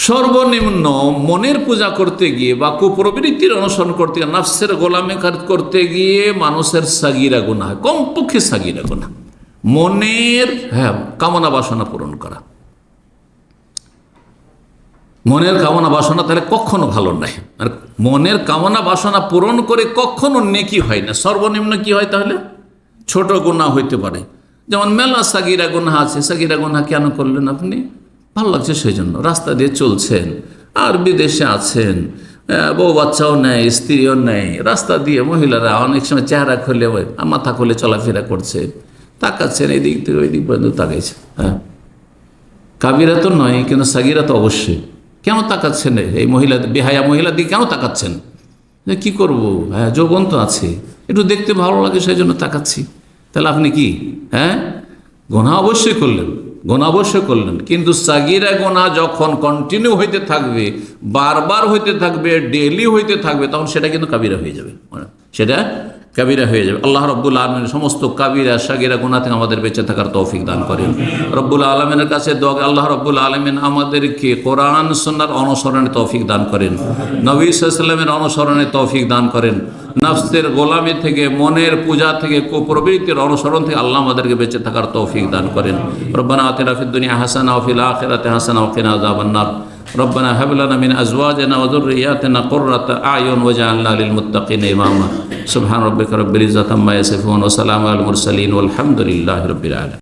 [SPEAKER 1] সর্বনিম্ন মনের পূজা করতে গিয়ে বা কুপ্রবৃত্তির অনুসরণ করতে গিয়ে, নফসের গোলামি করতে গিয়ে মানুষের সাগিরা গুনাহ, কমপক্ষে সাগিরা গুনাহ, মনের কামনা বাসনা পূরণ করা, মনের কামনা বাসনা তাহলে কখনো ভালো নয়। আর মনের কামনা বাসনা পূরণ করে কখনো নেকি হয় না। সর্বনিম্ন কি হয় তাহলে? ছোট গুনাহ হইতে পারে, যেমন মেলা সাগিরা গুনাহ আছে। সাগিরা গুনাহ কেন করলেন আপনি? ভালো লাগছে সেই জন্য। রাস্তা দিয়ে চলছেন আর বিদেশে আছেন, বউ বাচ্চাও নেই, স্ত্রীও নেই, রাস্তা দিয়ে মহিলারা অনেক সময় চেহারা খুলে মাথা খুলে চলাফেরা করছে, তাকাচ্ছেন এই দিক থেকে ওই দিক পর্যন্ত তাকাইছে। হ্যাঁ, কাবিরা তো নয়, কিন্তু সাগিরা তো অবশ্যই। কেন তাকাচ্ছেন এই মহিলা, বেহায়া মহিলার দিকে কেন তাকাচ্ছেন? যে কী করবো, হ্যাঁ যৌবন তো আছে, একটু দেখতে ভালো লাগে সেই জন্য তাকাচ্ছি। তাহলে আপনি কি গুনাহ অবশ্যই করলেন, গুনাহ অবশ্যই করলেন, কিন্তু সাগিরা গুনাহ যখন কন্টিনিউ হইতে থাকবে, বারবার হইতে থাকবে, ডেইলি হইতে থাকবে, তখন সেটা কিন্তু কাবিরা হয়ে যাবে, সেটা কাবিরা হয়ে যাবে। আল্লাহ রব্বুল আলমিন সমস্ত কাবিরা সাগিরা গুনাহ থেকে আমাদের বেঁচে থাকার তৌফিক দান করেন। রব্বুল আলমিনের কাছে দোয়া, আল্লাহ রব্বুল আলমিন আমাদেরকে কোরআন সুন্নাহর অনুসরণে তৌফিক দান করেন, নবী সাল্লাল্লাহু আলাইহি ওয়াসাল্লামের অনুসরণে তৌফিক দান করেন, নফসের গোলামি থেকে, মনের পূজা থেকে, কুপ্রবৃত্তির অনুসরণ থেকে আল্লাহ আমাদেরকে বেঁচে থাকার তৌফিক দান করেন। রব্বানা আতিনা ফিদ দুনিয়া হাসানা ওয়া ফিল আখিরাতি হাসানা ওয়া কিনা আযাবান নার। ربنا هب لنا من أزواجنا وذرياتنا قرة أعين واجعلنا للمتقين إماما. سبحان ربك رب العزة عما يصفون وسلام على المرسلين والحمد لله رب العالمين.